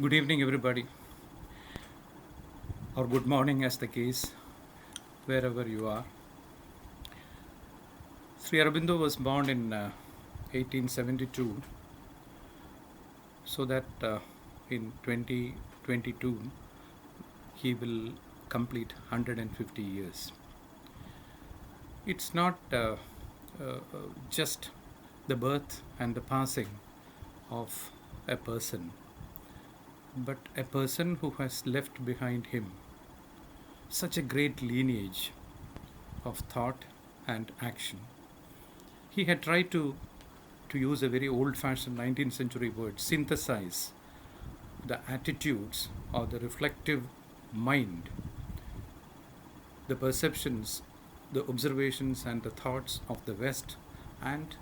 Good evening, everybody, or good morning, as the case, wherever you are. Sri Aurobindo was born in 1872, so that in 2022 he will complete 150 years. It's not just the birth and the passing of a person, but a person who has left behind him such a great lineage of thought and action. He had tried to use a very old-fashioned 19th century word, synthesize the attitudes or the reflective mind, the perceptions, the observations and the thoughts of the West, and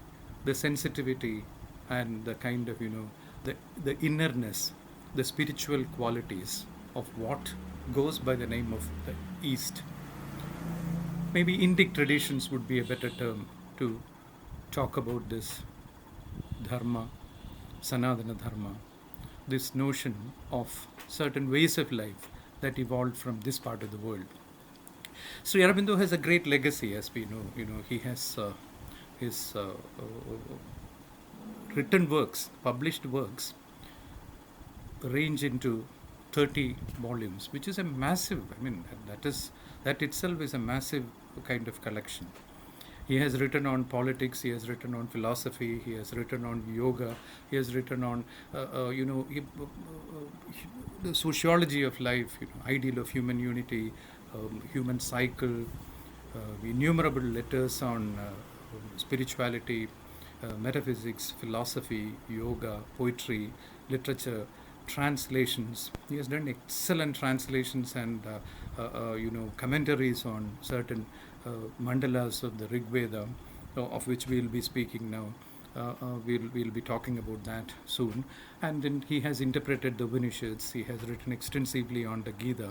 the sensitivity and the kind of, the innerness, the spiritual qualities of what goes by the name of the East. Maybe Indic traditions would be a better term to talk about this dharma, Sanatana dharma, this notion of certain ways of life that evolved from this part of the world. Sri Aurobindo has a great legacy, as we know. He has his written works, published works, range into 30 volumes, which is a massive, that itself is a massive kind of collection. He has written on politics, he has written on philosophy, he has written on yoga, he has written on, the sociology of life, ideal of human unity, human cycle, innumerable letters on spirituality, metaphysics, philosophy, yoga, poetry, literature, translations. He has done excellent translations and commentaries on certain mandalas of the Rig Veda, of which we will be speaking now. We'll be talking about that soon. And then he has interpreted the Upanishads. He has written extensively on the Gita.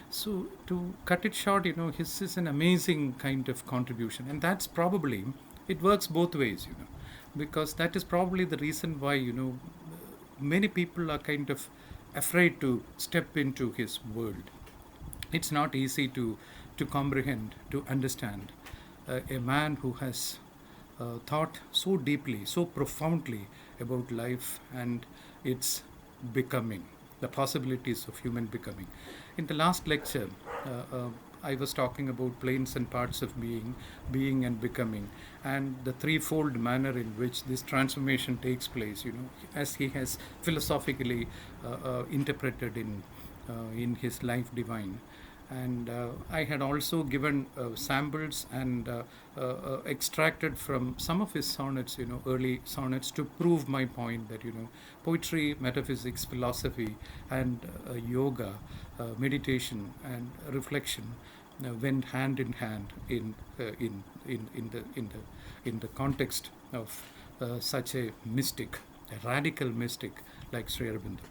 So to cut it short, his is an amazing kind of contribution, and that's probably, it works both ways, because that is probably the reason why, many people are kind of afraid to step into his world. It's not easy to comprehend, to understand a man who has thought so deeply, so profoundly about life and its becoming, the possibilities of human becoming. In the last lecture, I was talking about planes and parts of being and becoming, and the threefold manner in which this transformation takes place, as he has philosophically interpreted in his Life Divine. And I had also given samples and extracted from some of his sonnets, early sonnets, to prove my point that, poetry, metaphysics, philosophy, and yoga, meditation, and reflection went hand in hand in the context of such a mystic, a radical mystic like Sri Aurobindo.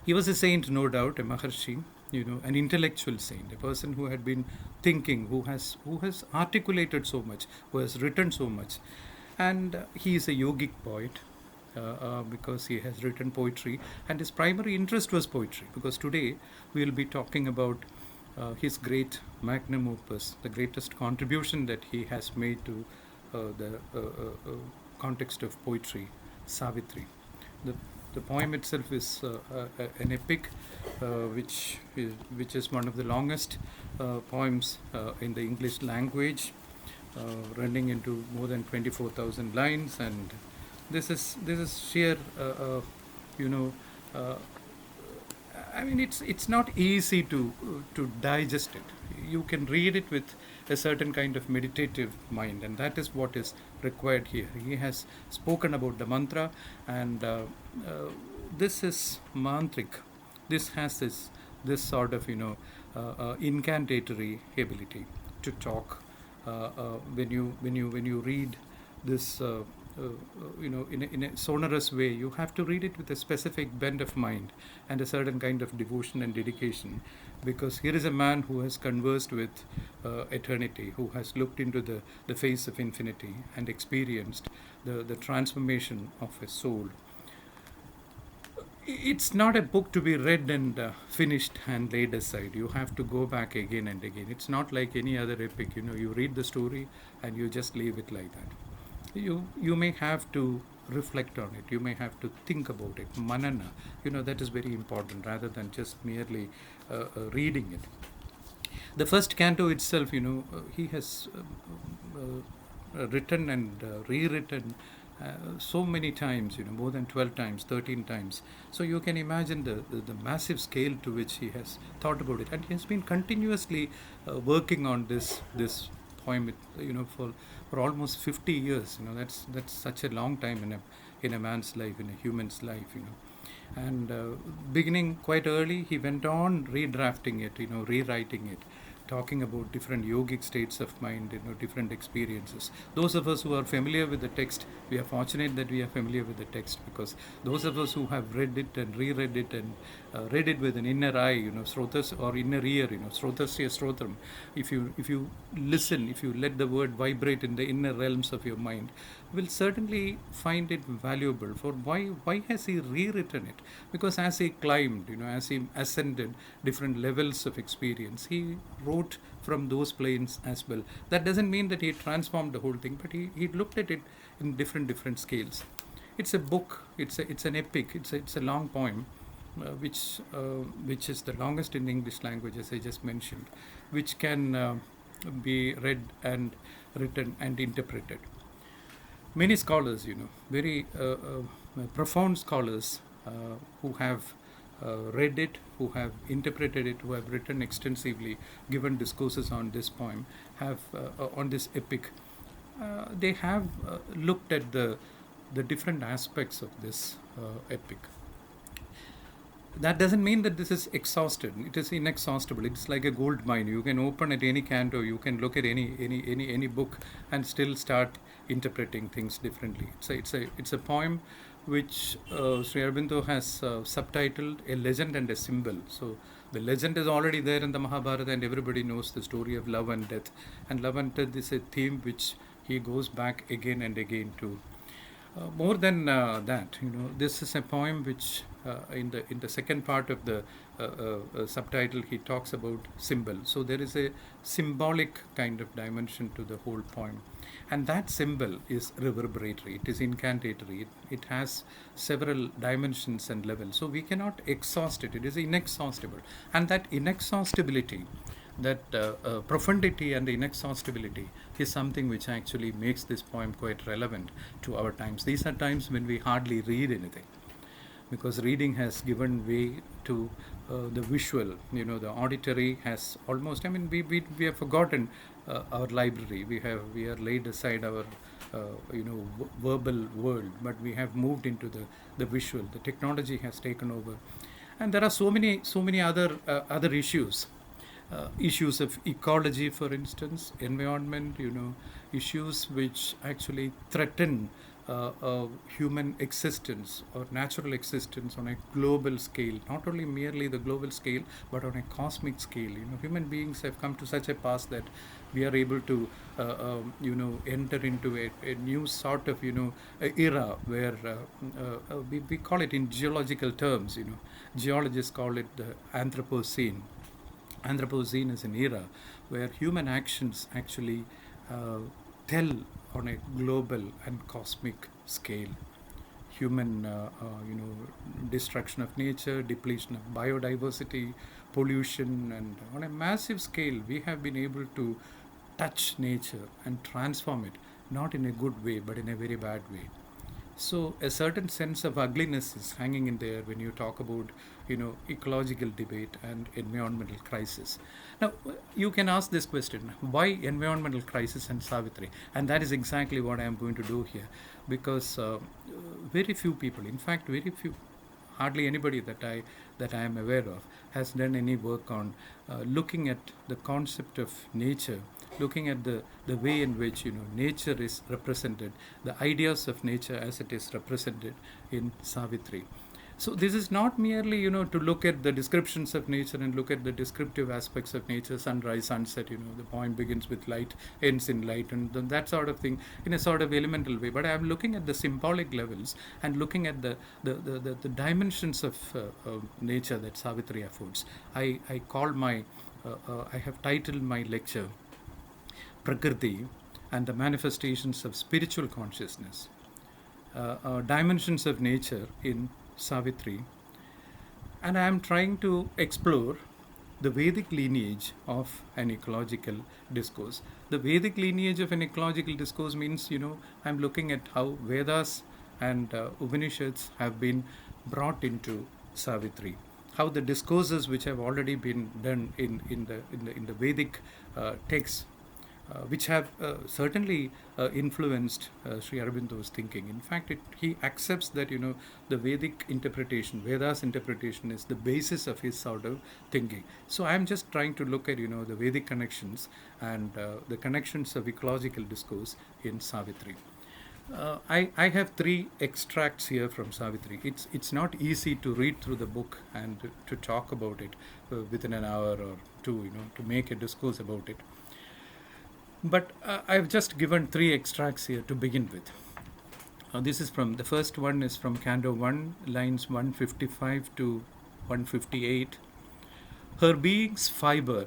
He was a saint, no doubt, a Maharshi, an intellectual saint, a person who had been thinking, who has articulated so much, who has written so much. And he is a yogic poet, because he has written poetry, and his primary interest was poetry, because today we will be talking about his great magnum opus, the greatest contribution that he has made to the context of poetry, Savitri. The poem itself is an epic, which is one of the longest poems in the English language, running into more than 24,000 lines, and this is sheer, it's not easy to digest it. You can read it with a certain kind of meditative mind, and that is what is required here. He has spoken about the mantra, and this is mantric. This has this sort of incantatory ability to talk. When you read this in a sonorous way. You have to read it with a specific bent of mind and a certain kind of devotion and dedication, because here is a man who has conversed with eternity, who has looked into the face of infinity and experienced the transformation of his soul. It's not a book to be read and finished and laid aside. You have to go back again and again. It's not like any other epic. You read the story and you just leave it like that. You may have to reflect on it. You may have to think about it. Manana, that is very important, rather than just merely reading it. The first canto itself, he has written and rewritten so many times, more than 12 times, 13 times. So you can imagine the massive scale to which he has thought about it. And he has been continuously working on this poem, for almost 50 years. That's such a long time in a man's life, in a human's life. And beginning quite early, he went on redrafting it, rewriting it, talking about different yogic states of mind, different experiences. Those of us who are familiar with the text, we are fortunate that we are familiar with the text, because those of us who have read it and reread it and read it with an inner eye, srotas, or inner ear, srotasya srotram. If you listen, if you let the word vibrate in the inner realms of your mind, will certainly find it valuable. For why has he rewritten it? Because as he climbed, as he ascended different levels of experience, he wrote from those planes as well. That doesn't mean that he transformed the whole thing, but he looked at it in different scales. It's a book. It's an epic. It's a long poem, which is the longest in English language, as I just mentioned, which can be read and written and interpreted. Many scholars, very profound scholars who have read it, who have interpreted it, who have written extensively, given discourses on this poem, have on this epic. They have looked at the different aspects of this epic. That doesn't mean that this is exhausted. It is inexhaustible. It's like a gold mine. You can open at any canto. You can look at any book and still start interpreting things differently. It's a poem which Sri Aurobindo has subtitled "A Legend and a Symbol." So the legend is already there in the Mahabharata, and everybody knows the story of love and death. And love and death is a theme which he goes back again and again to. More than that, this is a poem which, in the second part of the subtitle, he talks about symbol. So there is a symbolic kind of dimension to the whole poem, and that symbol is reverberatory. It is incantatory. It has several dimensions and levels. So we cannot exhaust it. It is inexhaustible, and that inexhaustibility, that profundity and inexhaustibility, is something which actually makes this poem quite relevant to our times. These are times when we hardly read anything, because reading has given way to the visual. The auditory has almost, we have forgotten our library. We are laid aside our verbal world, but we have moved into the visual. The technology has taken over, and there are so many other issues. Issues of ecology, for instance, environment, issues which actually threaten human existence or natural existence on a global scale, not only merely the global scale, but on a cosmic scale. Human beings have come to such a pass that we are able to, enter into a new sort of, era where we call it in geological terms. Geologists call it the Anthropocene. Anthropocene is an era where human actions actually tell on a global and cosmic scale. Human, destruction of nature, depletion of biodiversity, pollution, and on a massive scale, we have been able to touch nature and transform it, not in a good way, but in a very bad way. So a certain sense of ugliness is hanging in there when you talk about, ecological debate and environmental crisis. Now, you can ask this question: why environmental crisis and Savitri? And that is exactly what I am going to do here, because very few people, in fact, very few, hardly anybody that I am aware of, has done any work on looking at the concept of nature looking at the way in which nature is represented, the ideas of nature as it is represented in Savitri. So this is not merely to look at the descriptions of nature and look at the descriptive aspects of nature, sunrise, sunset. The poem begins with light, ends in light, and that sort of thing in a sort of elemental way. But I am looking at the symbolic levels and looking at the dimensions of nature that Savitri affords. I have titled my lecture Prakriti and the Manifestations of Spiritual Consciousness, Dimensions of Nature in Savitri, and I am trying to explore the Vedic lineage of an ecological discourse. The Vedic lineage of an ecological discourse means, I'm looking at how Vedas and Upanishads have been brought into Savitri, how the discourses which have already been done in the Vedic texts, which have certainly influenced Sri Aurobindo's thinking. In fact, he accepts that the Vedic interpretation, Veda's interpretation, is the basis of his sort of thinking. So I am just trying to look at the Vedic connections and the connections of ecological discourse in Savitri. I have 3 extracts here from Savitri. It's not easy to read through the book and to talk about it within an hour or two, to make a discourse about it. But I've just given 3 extracts here to begin with. This is from, the first one is from Canto 1, lines 155 to 158. Her being's fiber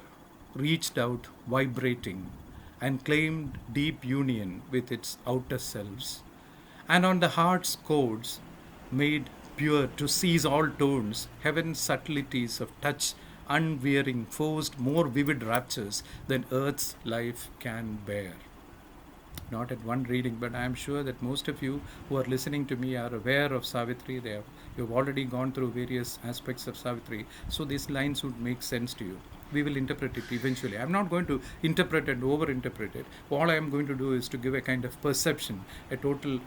reached out vibrating and claimed deep union with its outer selves, and on the heart's chords made pure to seize all tones, heaven's subtleties of touch unwearing, forced more vivid raptures than earth's life can bear. Not at one reading, but I am sure that most of you who are listening to me are aware of Savitri. You've already gone through various aspects of Savitri, so these lines would make sense to you. We will interpret it eventually. I'm not going to interpret and over-interpret it. All I am going to do is to give a kind of perception, a total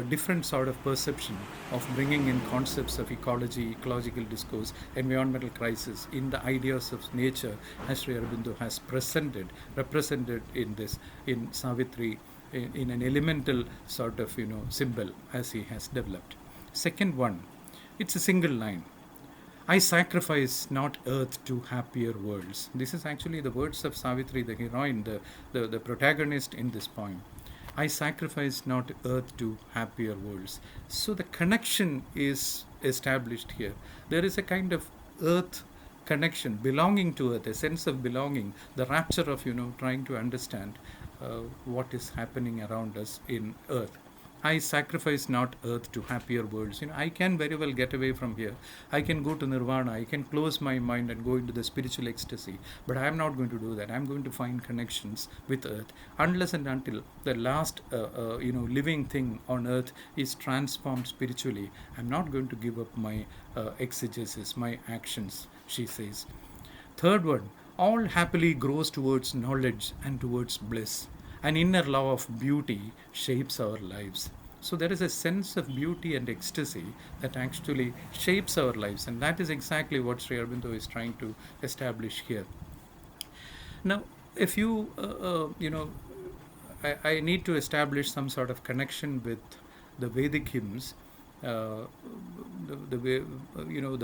different sort of perception of bringing in concepts of ecology, ecological discourse, environmental crisis in the ideas of nature as Sri Aurobindo has represented in Savitri, in an elemental sort of symbol as he has developed. Second one, it's a single line. I sacrifice not earth to happier worlds. This is actually the words of Savitri, the heroine, the protagonist in this poem. I sacrifice not earth to happier worlds. So the connection is established here. There is a kind of earth connection, belonging to earth, a sense of belonging, the rapture of trying to understand what is happening around us in earth. I sacrifice not earth to happier worlds. I can very well get away from here. I can go to nirvana. I can close my mind and go into the spiritual ecstasy. But I am not going to do that. I am going to find connections with earth. Unless and until the last, living thing on earth is transformed spiritually, I am not going to give up my exegesis, my actions, she says. Third one, all happily grows towards knowledge and towards bliss. An inner law of beauty shapes our lives. So there is a sense of beauty and ecstasy that actually shapes our lives, and that is exactly what Sri Aurobindo is trying to establish here. Now, if I need to establish some sort of connection with the Vedic hymns. The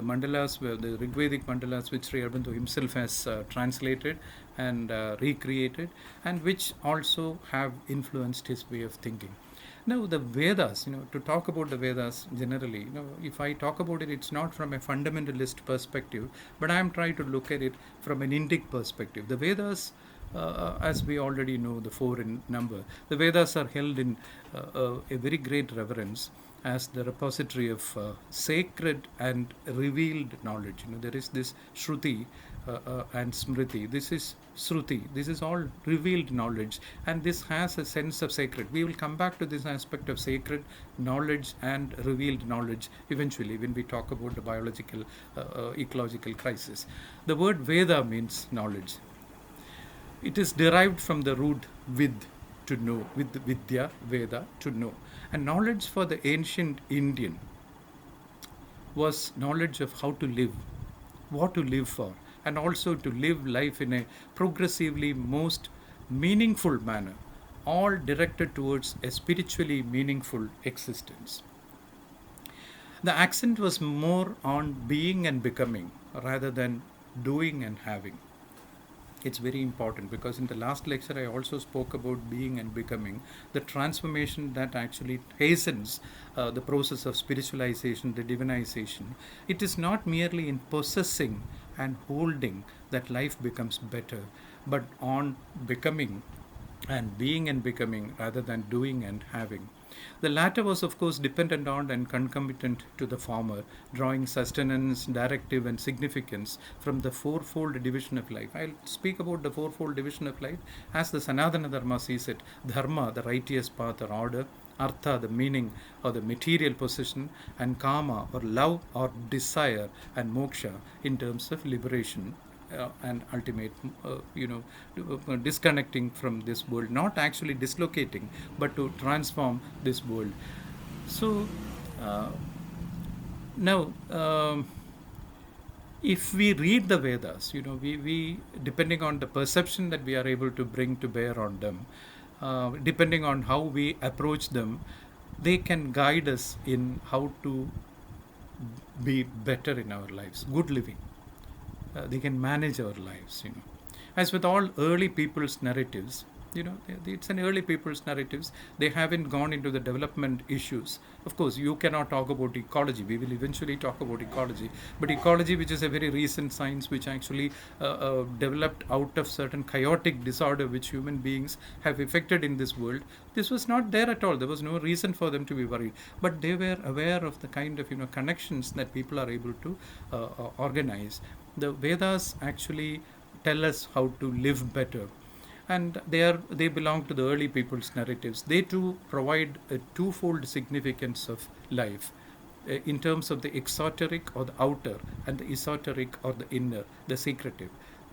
mandalas, the Rig Vedic mandalas, which Sri Aurobindo himself has translated and recreated, and which also have influenced his way of thinking. Now, the Vedas, to talk about the Vedas generally, if I talk about it, it's not from a fundamentalist perspective, but I am trying to look at it from an Indic perspective. The Vedas, as we already know, the 4 in number, the Vedas are held in a very great reverence as the repository of sacred and revealed knowledge. There is this Shruti and Smriti. This is Shruti. This is all revealed knowledge, and this has a sense of sacred. We will come back to this aspect of sacred knowledge and revealed knowledge eventually when we talk about the biological, ecological crisis. The word Veda means knowledge. It is derived from the root vid, to know, with Vidya, Veda, to know. And knowledge for the ancient Indian was knowledge of how to live, what to live for, and also to live life in a progressively most meaningful manner, all directed towards a spiritually meaningful existence. The accent was more on being and becoming rather than doing and having. It's very important because in the last lecture I also spoke about being and becoming, the transformation that actually hastens the process of spiritualization, the divinization. It is not merely in possessing and holding that life becomes better, but on becoming and being and becoming rather than doing and having. The latter was, of course, dependent on and concomitant to the former, drawing sustenance, directive, and significance from the fourfold division of life. I'll speak about the fourfold division of life as the Sanatana Dharma sees it: Dharma, the righteous path or order; Artha, the meaning or the material possession; and Kama, or love or desire; and Moksha, in terms of liberation and ultimate, disconnecting from this world, not actually dislocating, but to transform this world. So uh, now, if we read the Vedas, we depending on the perception that we are able to bring to bear on them, depending on how we approach them, they can guide us in how to be better in our lives, good living. They can manage our lives. As with all early people's narratives, it's an early people's narratives. They haven't gone into the development issues. Of course, you cannot talk about ecology. We will eventually talk about ecology. But ecology, which is a very recent science, which actually developed out of certain chaotic disorder which human beings have affected in this world, this was not there at all. There was no reason for them to be worried. But they were aware of the kind of connections that people are able to organize. The Vedas actually tell us how to live better, and they belong to the early people's narratives. They too provide a twofold significance of life, in terms of the exoteric or the outer, and the esoteric or the inner, the secretive.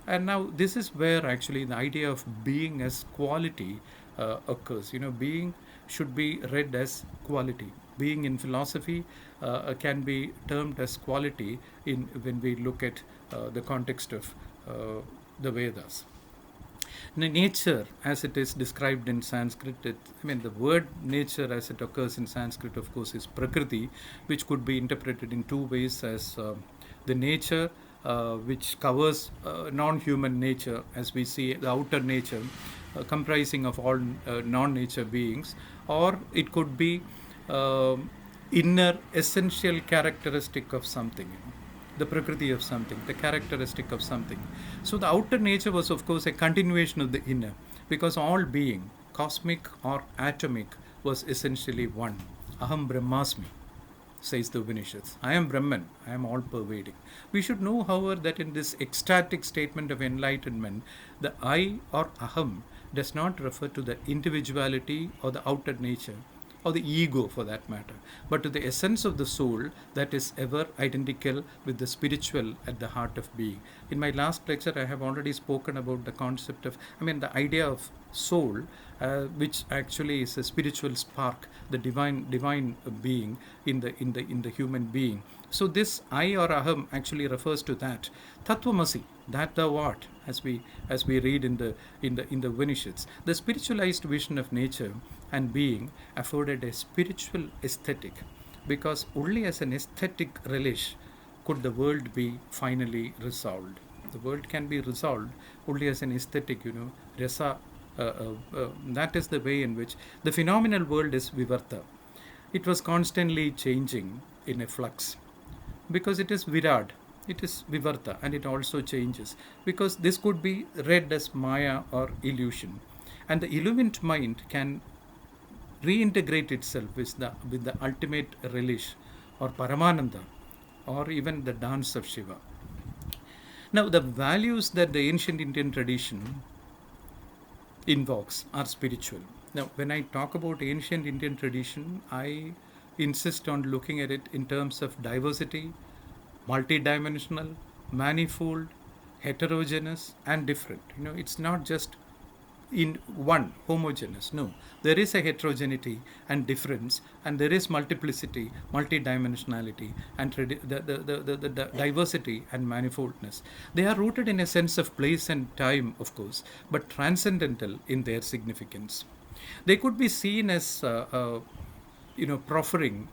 And now this is where actually the idea of being as quality occurs. Being should be read as quality. Being in philosophy can be termed as quality in when we look at the context of the Vedas. Nature, as it is described in Sanskrit, the word nature as it occurs in Sanskrit, of course, is prakriti, which could be interpreted in two ways as the nature which covers non-human nature, as we see the outer nature comprising of all non-nature beings, or it could be inner essential characteristic of something, the prakriti of something, the characteristic of something. So the outer nature was, of course, a continuation of the inner, because all being, cosmic or atomic, was essentially one. Aham Brahmasmi, says the Upanishads. I am Brahman, I am all pervading. We should know, however, that in this ecstatic statement of enlightenment, the I or Aham does not refer to the individuality or the outer nature, or the ego for that matter, but to the essence of the soul that is ever identical with the spiritual at the heart of being. In my last lecture, I have already spoken about the concept of, the idea of soul, which actually is a spiritual spark, the divine being in the human being. So this I or Aham actually refers to that. Tattvamasi, that thou art, as we read in the Upanishads. The spiritualized vision of nature and being afforded a spiritual aesthetic, because only as an aesthetic relish could the world be finally resolved. The world can be resolved only as an aesthetic, rasa. That is the way in which the phenomenal world is vivarta. It was constantly changing in a flux, because it is virad, it is vivarta, and it also changes, because this could be read as maya or illusion, and the illumined mind can reintegrate itself with the ultimate relish, or paramananda, or even the dance of Shiva. Now, the values that the ancient Indian tradition invokes are spiritual. Now, when I talk about ancient Indian tradition, I insist on looking at it in terms of diversity, multidimensional, manifold, heterogeneous, and different. It's not just in one homogeneous. No, there is a heterogeneity and difference, and there is multiplicity, multidimensionality, and the diversity and manifoldness. They are rooted in a sense of place and time, of course, but transcendental in their significance. They could be seen as proffering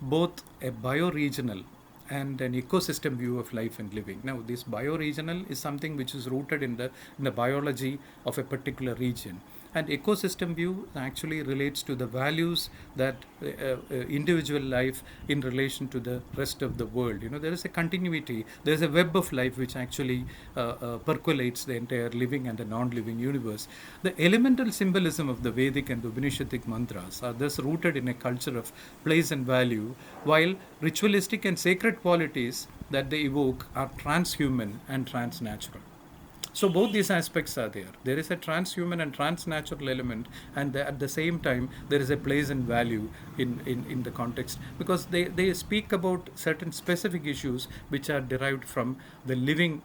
both a bioregional and an ecosystem view of life and living. Now, this bioregional is something which is rooted in the biology of a particular region. And ecosystem view actually relates to the values that individual life in relation to the rest of the world. There is a continuity, there is a web of life which actually percolates the entire living and the non-living universe. The elemental symbolism of the Vedic and the Upanishadic mantras are thus rooted in a culture of place and value, while ritualistic and sacred qualities that they evoke are transhuman and transnatural. So both these aspects are there. There is a transhuman and transnatural element, and at the same time, there is a place and value in the context, because they speak about certain specific issues which are derived from the living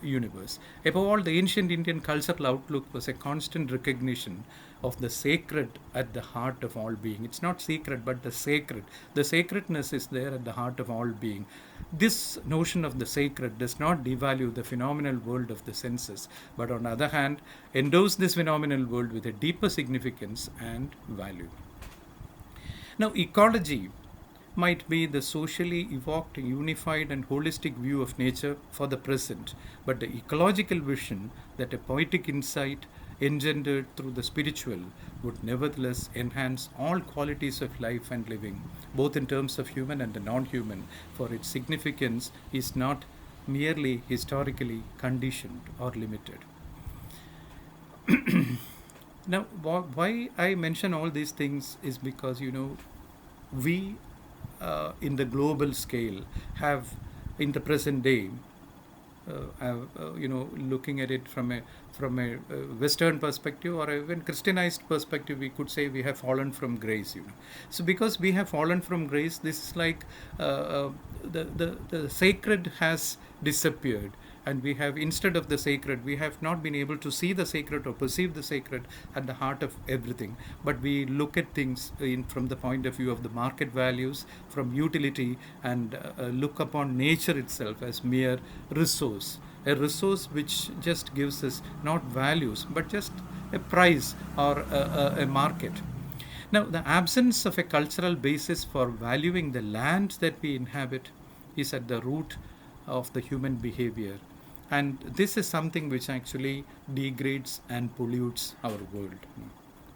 universe. Above all, the ancient Indian cultural outlook was a constant recognition of the sacred at the heart of all being. It's not secret, but the sacred. The sacredness is there at the heart of all being. This notion of the sacred does not devalue the phenomenal world of the senses, but on the other hand, endows this phenomenal world with a deeper significance and value. Now, ecology might be the socially evoked, unified, and holistic view of nature for the present, but the ecological vision that a poetic insight engendered through the spiritual would nevertheless enhance all qualities of life and living, both in terms of human and the non-human, for its significance is not merely historically conditioned or limited. Now, why I mention all these things is because, we in the global scale have, in the present day, looking at it from a Western perspective or even Christianized perspective, we could say we have fallen from grace. So because we have fallen from grace, this is like the sacred has disappeared, and we have, instead of the sacred, we have not been able to see the sacred or perceive the sacred at the heart of everything, but we look at things from the point of view of the market values, from utility, and look upon nature itself as mere resource, a resource which just gives us not values but just a price or a market. Now, the absence of a cultural basis for valuing the land that we inhabit is at the root of the human behavior, and this is something which actually degrades and pollutes our world.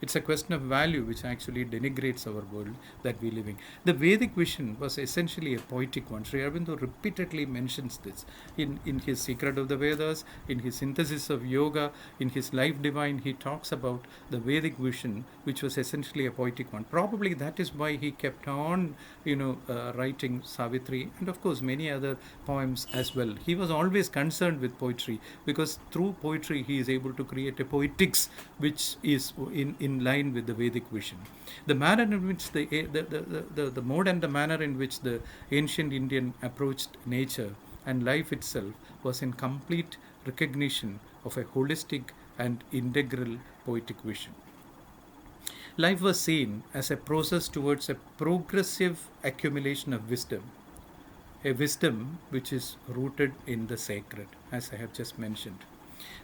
It's a question of value which actually denigrates our world that we live in. The Vedic vision was essentially a poetic one. Sri Aurobindo repeatedly mentions this in his Secret of the Vedas, in his Synthesis of Yoga, in his Life Divine. He talks about the Vedic vision, which was essentially a poetic one. Probably that is why he kept on, writing Savitri and, of course, many other poems as well. He was always concerned with poetry, because through poetry he is able to create a poetics which is in line with the Vedic vision. The manner in which the mode and the manner in which the ancient Indian approached nature and life itself was in complete recognition of a holistic and integral poetic vision. Life was seen as a process towards a progressive accumulation of wisdom, a wisdom which is rooted in the sacred, as I have just mentioned.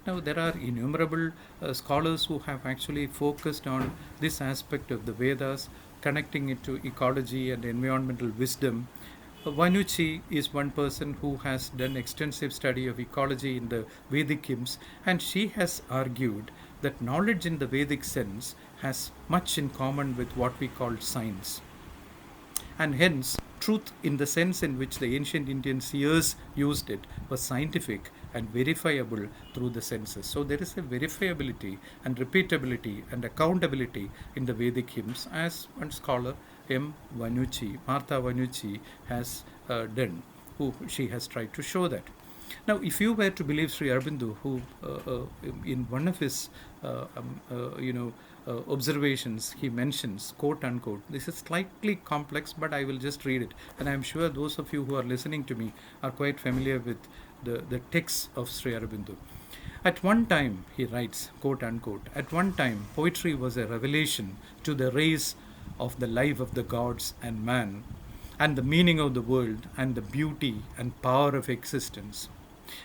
Now, there are innumerable scholars who have actually focused on this aspect of the Vedas, connecting it to ecology and environmental wisdom. Vanuchi is one person who has done extensive study of ecology in the Vedic hymns, and she has argued that knowledge in the Vedic sense has much in common with what we call science. And hence, truth in the sense in which the ancient Indian seers used it was scientific and verifiable through the senses. So there is a verifiability and repeatability and accountability in the Vedic hymns, as one scholar, Martha Vanucci, has done, who she has tried to show that. Now, if you were to believe Sri Aurobindo, who in one of his observations, he mentions, quote unquote, this is slightly complex, but I will just read it, and I am sure those of you who are listening to me are quite familiar with the texts of Sri Aurobindo. At one time, he writes, quote unquote, at one time, poetry was a revelation to the race of the life of the gods and man, and the meaning of the world, and the beauty and power of existence.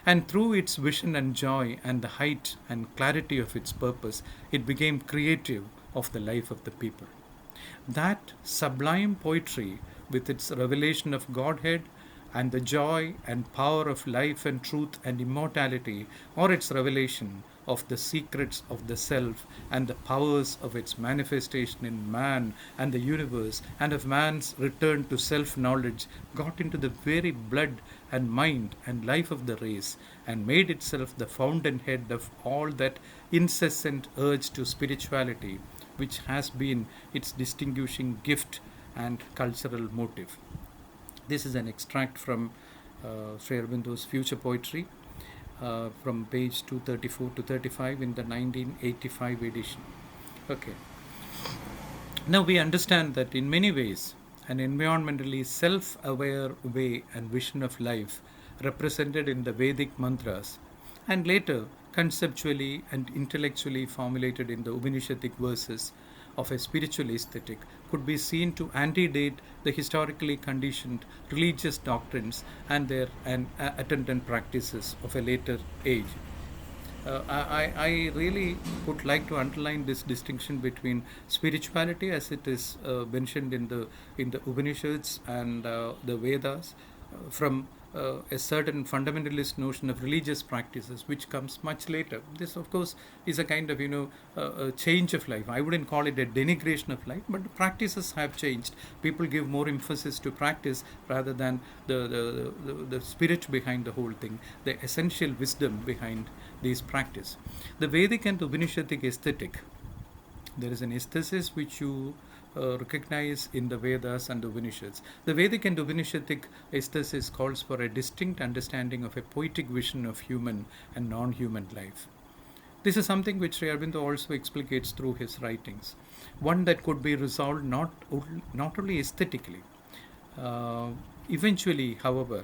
And through its vision and joy, and the height and clarity of its purpose, it became creative of the life of the people. That sublime poetry, with its revelation of Godhead and the joy and power of life and truth and immortality, or its revelation of the secrets of the self and the powers of its manifestation in man and the universe, and of man's return to self knowledge, got into the very blood and mind and life of the race, and made itself the fountainhead of all that incessant urge to spirituality, which has been its distinguishing gift and cultural motive. This is an extract from Sri Aurobindo's Future Poetry from page 234 to 35 in the 1985 edition. Okay. Now we understand that in many ways, an environmentally self aware way and vision of life represented in the Vedic mantras, and later conceptually and intellectually formulated in the Upanishadic verses of a spiritual aesthetic, could be seen to antedate the historically conditioned religious doctrines and their attendant practices of a later age. I really would like to underline this distinction between spirituality, as it is mentioned in the Upanishads and the Vedas, from a certain fundamentalist notion of religious practices, which comes much later. This, of course, is a kind of a change of life. I wouldn't call it a denigration of life, but the practices have changed. People give more emphasis to practice rather than the spirit behind the whole thing, the essential wisdom behind these practice. The Vedic and Upanishadic aesthetic, there is an aesthesis which you recognize in the Vedas and the Upanishads. The Vedic and Upanishadic aesthesis calls for a distinct understanding of a poetic vision of human and non-human life. This is something which Sri Aurobindo also explicates through his writings. One that could be resolved not only aesthetically. Eventually, however,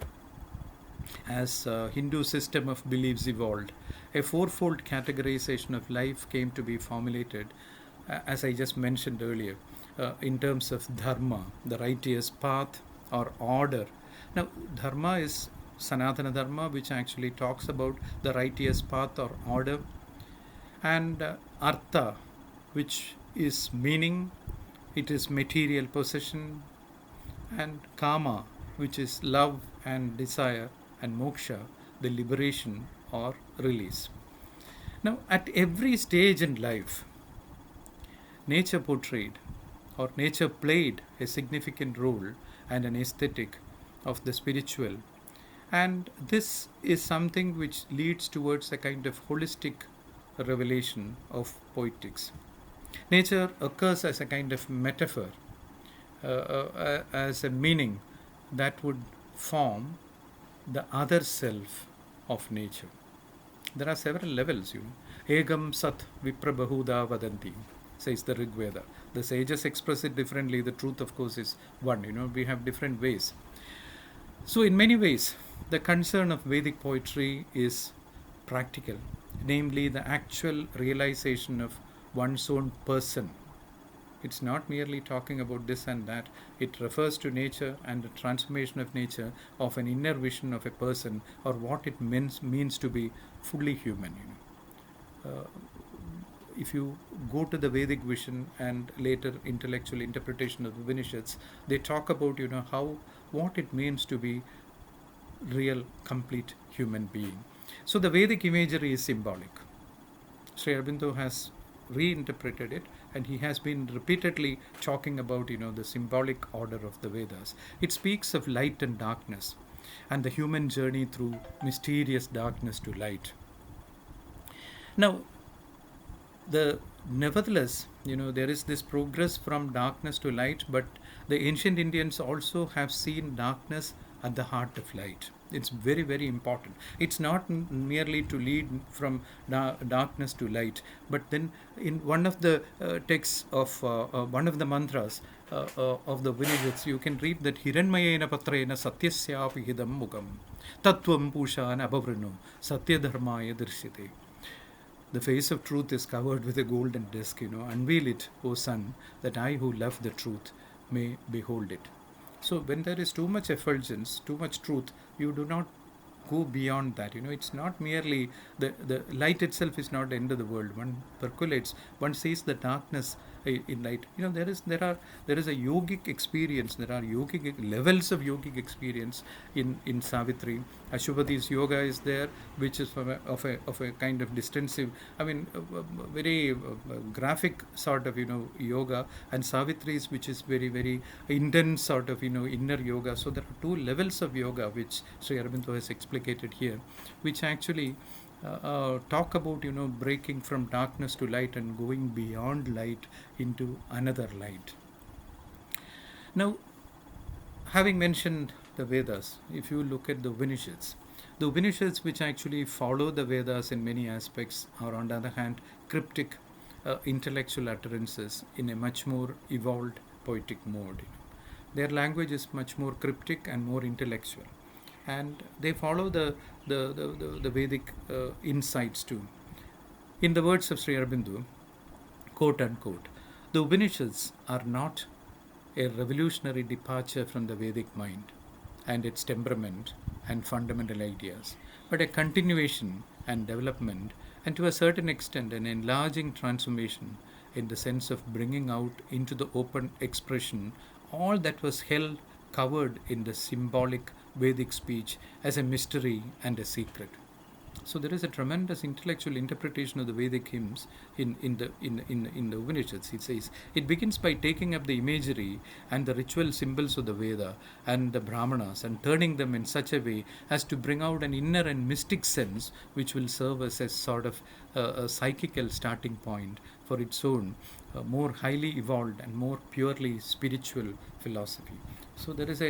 as Hindu system of beliefs evolved, a fourfold categorization of life came to be formulated, as I just mentioned earlier, in terms of dharma, the righteous path or order. Now, dharma is Sanatana Dharma, which actually talks about the righteous path or order, and artha, which is meaning, it is material possession, and kama, which is love and desire, and moksha, the liberation or release. Now, at every stage in life, nature portrayed or nature played a significant role and an aesthetic of the spiritual, and this is something which leads towards a kind of holistic revelation of poetics. Nature occurs as a kind of metaphor, as a meaning that would form the other self of nature. There are several levels, Ekam sat vipra bahudha vadanti, says the Rig Veda. The sages express it differently. The truth, of course, is one. We have different ways. So, in many ways, the concern of Vedic poetry is practical, namely the actual realization of one's own person. It's not merely talking about this and that. It refers to nature and the transformation of nature, of an inner vision of a person, or what it means to be fully human. If you go to the Vedic vision and later intellectual interpretation of the Upanishads, they talk about what it means to be real, complete human being. So the Vedic imagery is symbolic. Sri Aurobindo has reinterpreted it, and he has been repeatedly talking about the symbolic order of the Vedas. It speaks of light and darkness, and the human journey through mysterious darkness to light. Now, nevertheless, there is this progress from darkness to light, but the ancient Indians also have seen darkness at the heart of light. It's very, very important. It's not merely to lead from darkness to light, but then in one of the texts of one of the mantras of the Upanishads, you can read that Hiranmayena patrena satyasyapi hidam mukam tattvam pushan abhavrano satyadharmaya dirshite. The face of truth is covered with a golden disk, unveil it, O sun, that I who love the truth may behold it. So when there is too much effulgence, too much truth, you do not go beyond that. It's not merely the light itself is not the end of the world. One percolates, one sees the darkness in light. There is a yogic experience. There are yogic levels of yogic experience in Savitri. Ashubhati's yoga is there, which is of a kind of distensive, very graphic sort of yoga, and Savitri's, which is very very intense sort of inner yoga. So there are two levels of yoga which Sri Aurobindo has explicated here, which actually talk about breaking from darkness to light and going beyond light into another light. Now, having mentioned the Vedas, if you look at the Upanishads which actually follow the Vedas in many aspects are, on the other hand, cryptic intellectual utterances in a much more evolved poetic mode. Their language is much more cryptic and more intellectual, and they follow the Vedic insights too. In the words of Sri Aurobindo, quote unquote, the Upanishads are not a revolutionary departure from the Vedic mind and its temperament and fundamental ideas, but a continuation and development, and to a certain extent an enlarging transformation in the sense of bringing out into the open expression all that was held covered in the symbolic Vedic speech as a mystery and a secret. So there is a tremendous intellectual interpretation of the Vedic hymns in the Upanishads. It says it begins by taking up the imagery and the ritual symbols of the Veda and the Brahmanas and turning them in such a way as to bring out an inner and mystic sense which will serve as a sort of a psychical starting point for its own more highly evolved and more purely spiritual philosophy. So there is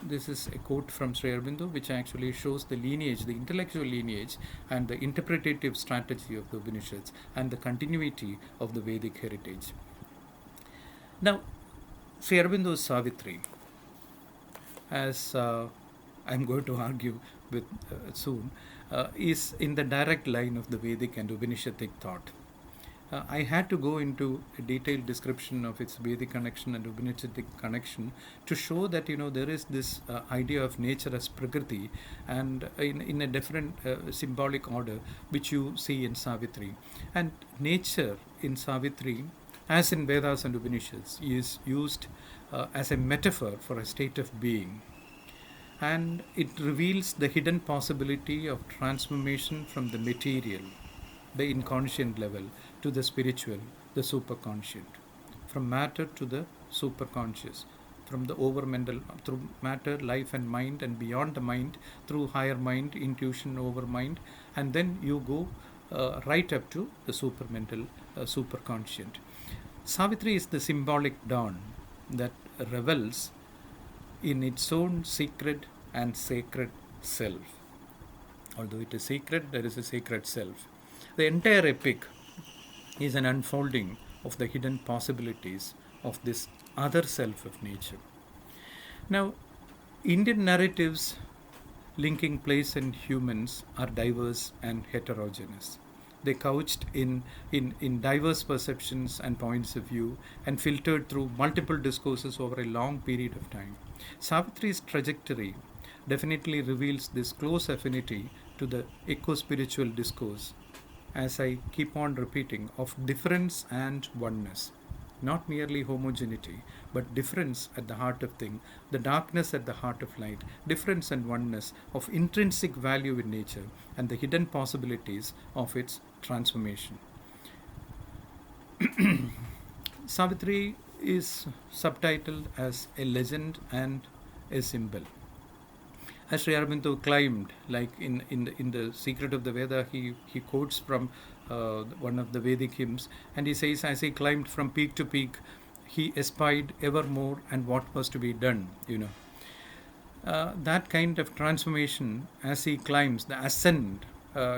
this is a quote from Sri Aurobindo which actually shows the lineage, the intellectual lineage and the interpretative strategy of the Upanishads and the continuity of the Vedic heritage. Now, Sri Aurobindo's Savitri, as I'm going to argue with soon, is in the direct line of the Vedic and Upanishadic thought. I had to go into a detailed description of its Vedic connection and Upanishadic connection to show that there is this idea of nature as Prakriti and in a different symbolic order which you see in Savitri. And nature in Savitri, as in Vedas and Upanishads, is used as a metaphor for a state of being. And it reveals the hidden possibility of transformation from the material, the inconscient level, to the spiritual, the superconscient, from matter to the superconscious, from the overmental, through matter, life and mind, and beyond the mind, through higher mind, intuition over mind, and then you go right up to the supermental, superconscient. Savitri is the symbolic dawn that revels in its own secret and sacred self. Although it is secret, there is a sacred self. The entire epic is an unfolding of the hidden possibilities of this other self of nature. Now, Indian narratives linking place and humans are diverse and heterogeneous. They couched in diverse perceptions and points of view and filtered through multiple discourses over a long period of time. Savitri's trajectory definitely reveals this close affinity to the eco-spiritual discourse, as I keep on repeating, of difference and oneness. Not merely homogeneity, but difference at the heart of thing, the darkness at the heart of light, difference and oneness of intrinsic value in nature and the hidden possibilities of its transformation. Savitri is subtitled as a legend and a symbol. As Sri Aurobindo climbed, like in the Secret of the Veda, he quotes from one of the Vedic hymns, and he says, as he climbed from peak to peak, he espied ever more and what was to be done. That kind of transformation as he climbs, the ascent,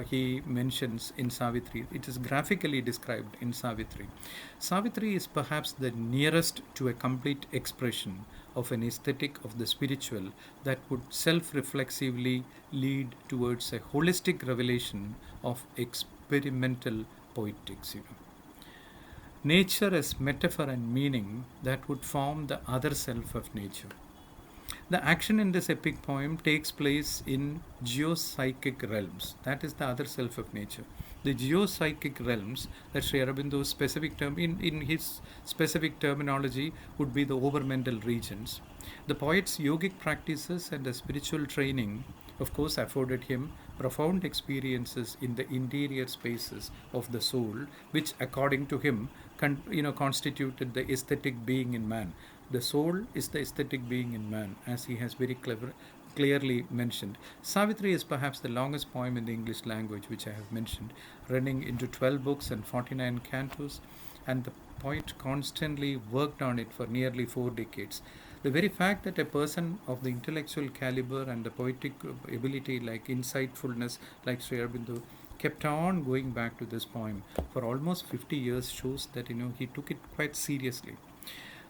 he mentions in Savitri. It is graphically described in Savitri. Savitri is perhaps the nearest to a complete expression of an aesthetic of the spiritual that would self-reflexively lead towards a holistic revelation of experimental poetics. Nature as metaphor and meaning that would form the other self of nature. The action in this epic poem takes place in geopsychic realms. That is the other self of nature. The geopsychic realms, that Sri Aurobindo's specific term, in his specific terminology, would be the overmental regions. The poet's yogic practices and the spiritual training, of course, afforded him profound experiences in the interior spaces of the soul, which, according to him, constituted the aesthetic being in man. The soul is the aesthetic being in man, as he has very clearly mentioned. Savitri is perhaps the longest poem in the English language, which I have mentioned, running into 12 books and 49 cantos, and the poet constantly worked on it for nearly 4 decades. The very fact that a person of the intellectual caliber and the poetic ability, like insightfulness, like Sri Aurobindo, kept on going back to this poem for almost 50 years shows that he took it quite seriously.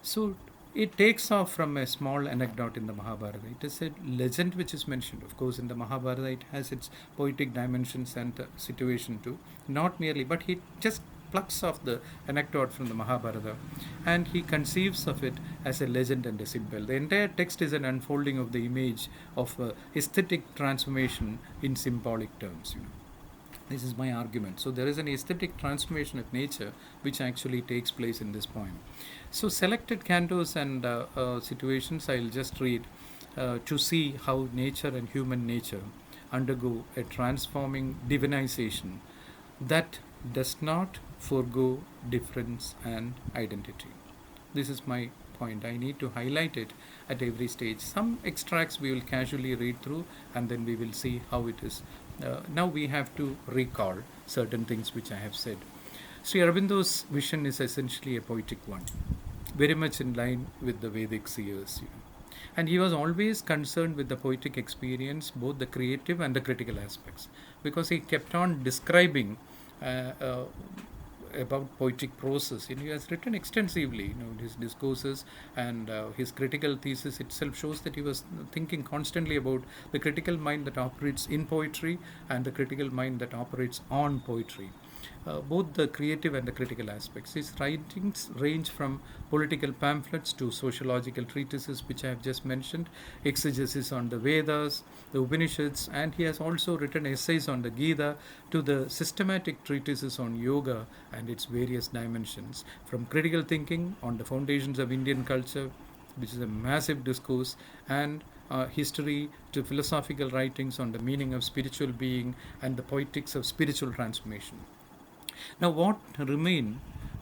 So it takes off from a small anecdote in the Mahabharata. It is a legend which is mentioned. Of course, in the Mahabharata, it has its poetic dimensions and situation too. Not merely, but he just plucks off the anecdote from the Mahabharata and he conceives of it as a legend and a symbol. The entire text is an unfolding of the image of aesthetic transformation in symbolic terms. This is my argument. So there is an aesthetic transformation of nature which actually takes place in this poem. So selected cantos and situations I'll just read to see how nature and human nature undergo a transforming divinization that does not forego difference and identity. This is my point. I need to highlight it at every stage. Some extracts we will casually read through and then we will see how it is. Now we have to recall certain things which I have said. Sri Aurobindo's vision is essentially a poetic one, very much in line with the Vedic seers. And he was always concerned with the poetic experience, both the creative and the critical aspects, because he kept on describing about poetic process. He has written extensively, his discourses and his critical thesis itself shows that he was thinking constantly about the critical mind that operates in poetry and the critical mind that operates on poetry. Both the creative and the critical aspects. His writings range from political pamphlets to sociological treatises, which I have just mentioned, exegesis on the Vedas, the Upanishads, and he has also written essays on the Gita to the systematic treatises on yoga and its various dimensions, from critical thinking on the foundations of Indian culture, which is a massive discourse, and history to philosophical writings on the meaning of spiritual being and the poetics of spiritual transformation. Now, what remain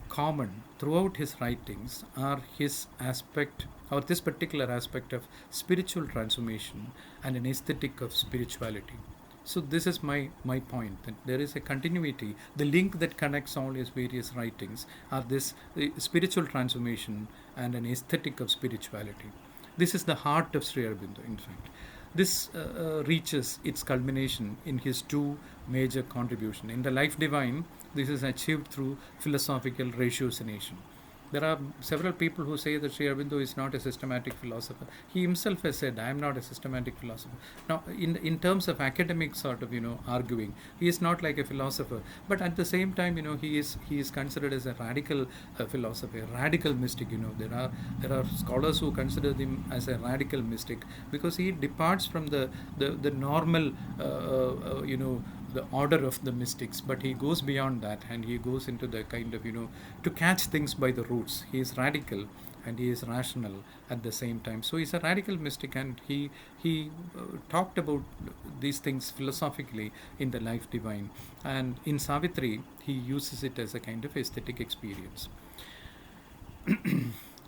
common throughout his writings are his aspect, or this particular aspect of spiritual transformation and an aesthetic of spirituality. So this is my point, that there is a continuity. The link that connects all his various writings are this spiritual transformation and an aesthetic of spirituality. This is the heart of Sri Aurobindo, in fact. This reaches its culmination in his two major contributions. In the Life Divine, this is achieved through philosophical ratiocination. There are several people who say that Sri Aurobindo is not a systematic philosopher. He himself has said, I am not a systematic philosopher. Now, in terms of academic sort of, arguing, he is not like a philosopher. But at the same time, he is considered as a radical philosopher, a radical mystic. There are scholars who consider him as a radical mystic because he departs from the normal, the order of the mystics, but he goes beyond that and he goes into the kind of, to catch things by the roots. He is radical and he is rational at the same time. So he's a radical mystic, and he talked about these things philosophically in the Life Divine. And in Savitri, he uses it as a kind of aesthetic experience.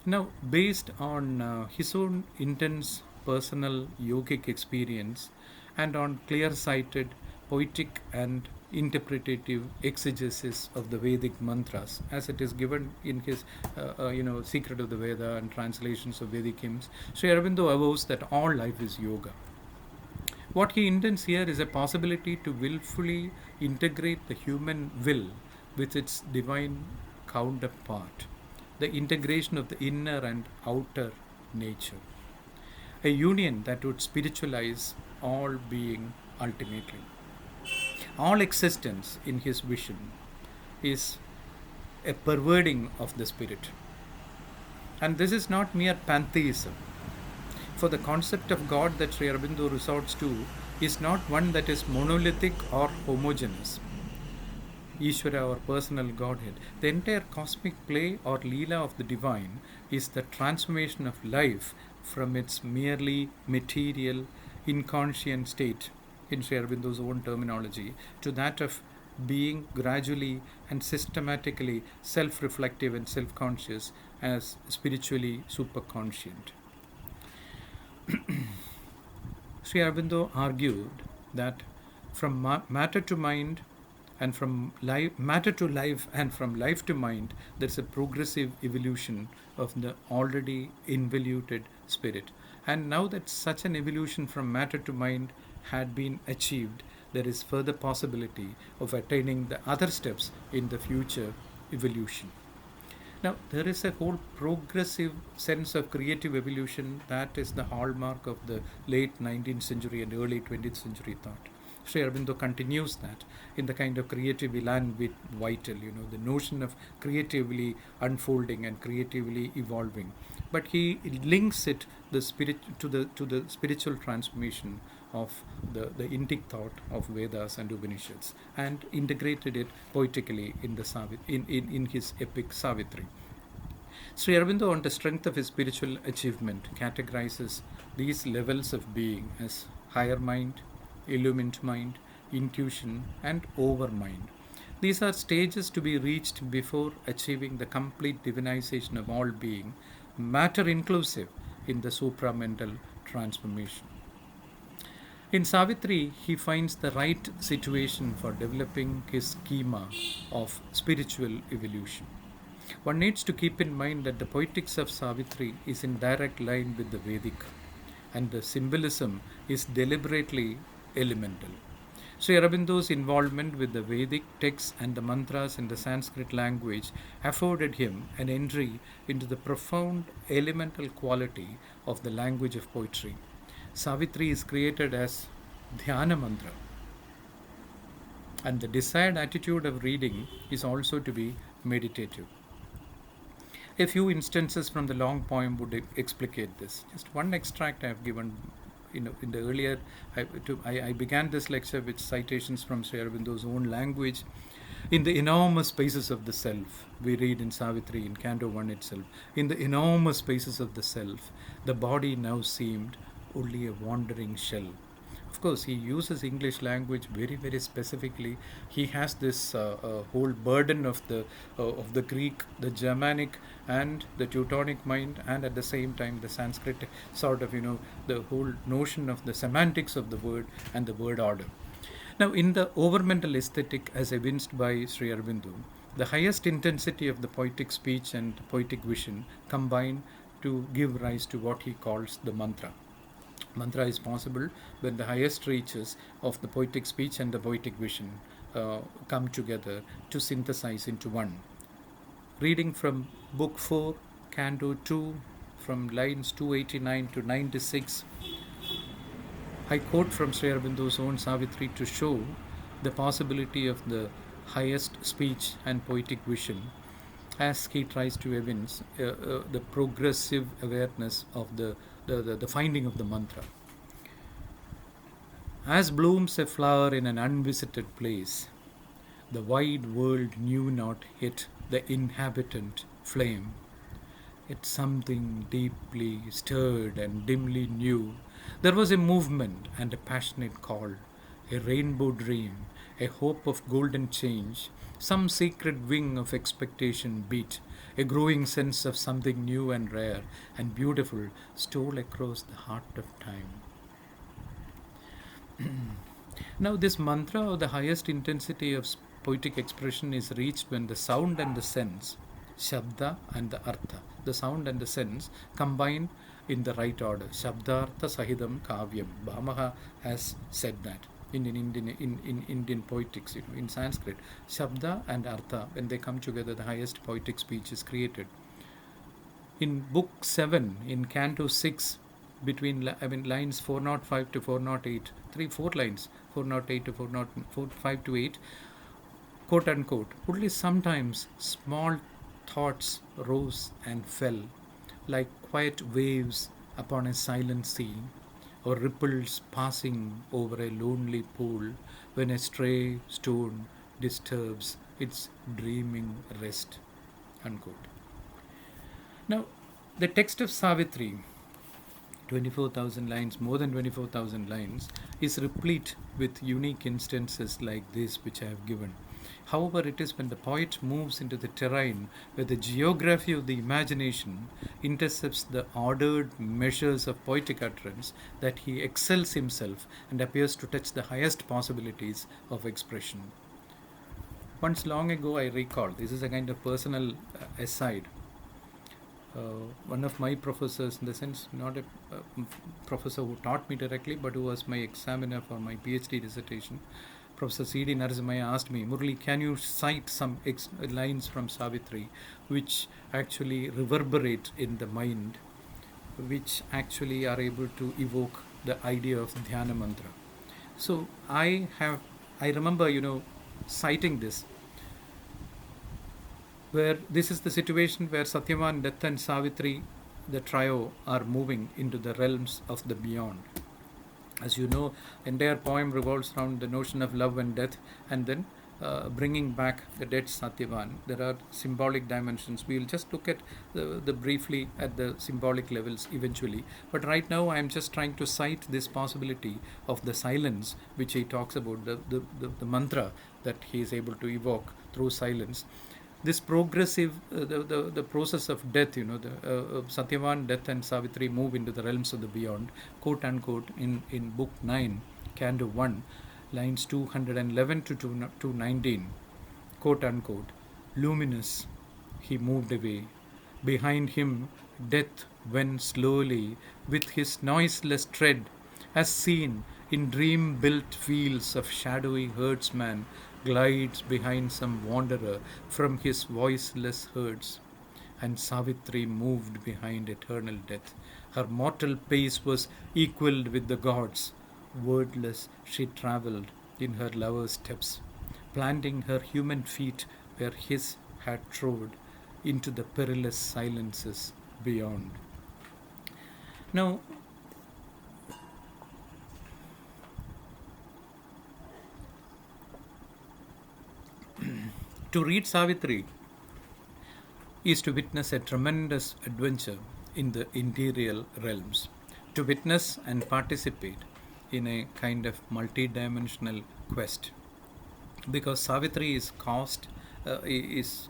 Now, based on his own intense personal yogic experience and on clear-sighted poetic and interpretative exegesis of the Vedic mantras, as it is given in his, Secret of the Veda and translations of Vedic hymns, Sri Aurobindo avows that all life is yoga. What he intends here is a possibility to willfully integrate the human will with its divine counterpart, the integration of the inner and outer nature, a union that would spiritualize all being ultimately. All existence in his vision is a perverting of the spirit. And this is not mere pantheism. For the concept of God that Sri Aurobindo resorts to is not one that is monolithic or homogeneous. Ishvara or personal Godhead. The entire cosmic play or Leela of the divine is the transformation of life from its merely material, inconscient state, in Sri Aurobindo's own terminology, to that of being gradually and systematically self reflective and self conscious as spiritually superconscient. Sri Aurobindo argued that from matter to mind and from matter to life and from life to mind, there is a progressive evolution of the already involuted spirit. And now that such an evolution from matter to mind had been achieved, there is further possibility of attaining the other steps in the future evolution. Now, there is a whole progressive sense of creative evolution that is the hallmark of the late 19th century and early 20th century thought. Sri Aurobindo continues that in the kind of creative elan vital, the notion of creatively unfolding and creatively evolving. But he links it the spirit to the spiritual transformation of the Indic thought of Vedas and Upanishads, and integrated it poetically in in his epic Savitri. Sri Aurobindo, on the strength of his spiritual achievement, categorizes these levels of being as higher mind, illumined mind, intuition, and overmind. These are stages to be reached before achieving the complete divinization of all being, matter inclusive, in the supramental transformation. In Savitri, he finds the right situation for developing his schema of spiritual evolution. One needs to keep in mind that the poetics of Savitri is in direct line with the Vedic, and the symbolism is deliberately elemental. Sri Aurobindo's involvement with the Vedic texts and the mantras in the Sanskrit language afforded him an entry into the profound elemental quality of the language of poetry. Savitri is created as dhyana mantra, and the desired attitude of reading is also to be meditative. A few instances from the long poem would explicate this. Just one extract I have given. In the earlier, I began this lecture with citations from Sri Aurobindo's own language. In the enormous spaces of the self, we read in Savitri, in Canto 1 itself, in the enormous spaces of the self, the body now seemed only a wandering shell. Of course, he uses English language very, very specifically. He has this whole burden of the Greek, the Germanic, and the Teutonic mind, and at the same time the Sanskrit sort of, the whole notion of the semantics of the word and the word order. Now, in the overmental aesthetic, as evinced by Sri Aurobindo, the highest intensity of the poetic speech and poetic vision combine to give rise to what he calls the mantra. Mantra is possible when the highest reaches of the poetic speech and the poetic vision come together to synthesize into one. Reading from Book 4, Canto 2, from lines 289 to 96, I quote from Sri Aurobindo's own Savitri to show the possibility of the highest speech and poetic vision as he tries to evince the progressive awareness of the finding of the mantra. As blooms a flower in an unvisited place, the wide world knew not yet the inhabitant flame. Yet something deeply stirred and dimly knew. There was a movement and a passionate call, a rainbow dream, a hope of golden change. Some secret wing of expectation beat. A growing sense of something new and rare and beautiful stole across the heart of time. Now, this mantra of the highest intensity of poetic expression is reached when the sound and the sense, Shabda and the Artha, the sound and the sense combine in the right order. Shabdartha Sahidam Kavyam. Bhamaha has said that in Indian poetics, in Sanskrit. Shabda and Artha, when they come together, the highest poetic speech is created. In Book 7, in Canto 6, between lines 405 to 408, 4 lines, 408 to 405 to 8, quote unquote, only sometimes small thoughts rose and fell like quiet waves upon a silent sea, or ripples passing over a lonely pool when a stray stone disturbs its dreaming rest. Unquote. Now, the text of Savitri, 24,000 lines, more than 24,000 lines, is replete with unique instances like this which I have given. However, it is when the poet moves into the terrain where the geography of the imagination intercepts the ordered measures of poetic utterance that he excels himself and appears to touch the highest possibilities of expression. Once long ago, I recall, this is a kind of personal aside. One of my professors, in the sense, not a professor who taught me directly, but who was my examiner for my PhD dissertation, Professor C.D. Narasimhaya asked me, Murali, can you cite some lines from Savitri which actually reverberate in the mind, which actually are able to evoke the idea of dhyana mantra? So I remember, citing this, where this is the situation where Satyavan, Death and Savitri, the trio, are moving into the realms of the beyond. As you know, entire poem revolves around the notion of love and death, and then bringing back the dead Satyavan. There are symbolic dimensions. We will just look at the briefly at the symbolic levels eventually. But right now, I am just trying to cite this possibility of the silence, which he talks about, the mantra that he is able to evoke through silence. This progressive, the process of death, Satyavan, Death and Savitri move into the realms of the beyond, quote unquote, in book 9, canto 1, lines 211 to 219, quote unquote, luminous, he moved away. Behind him, death went slowly with his noiseless tread, as seen in dream built fields of shadowy herdsman glides behind some wanderer from his voiceless herds. And Savitri moved behind eternal death. Her mortal pace was equalled with the gods. Wordless she travelled in her lover's steps, planting her human feet where his had trod into the perilous silences beyond. Now, to read Savitri is to witness a tremendous adventure in the interior realms, to witness and participate in a kind of multi-dimensional quest. Because Savitri is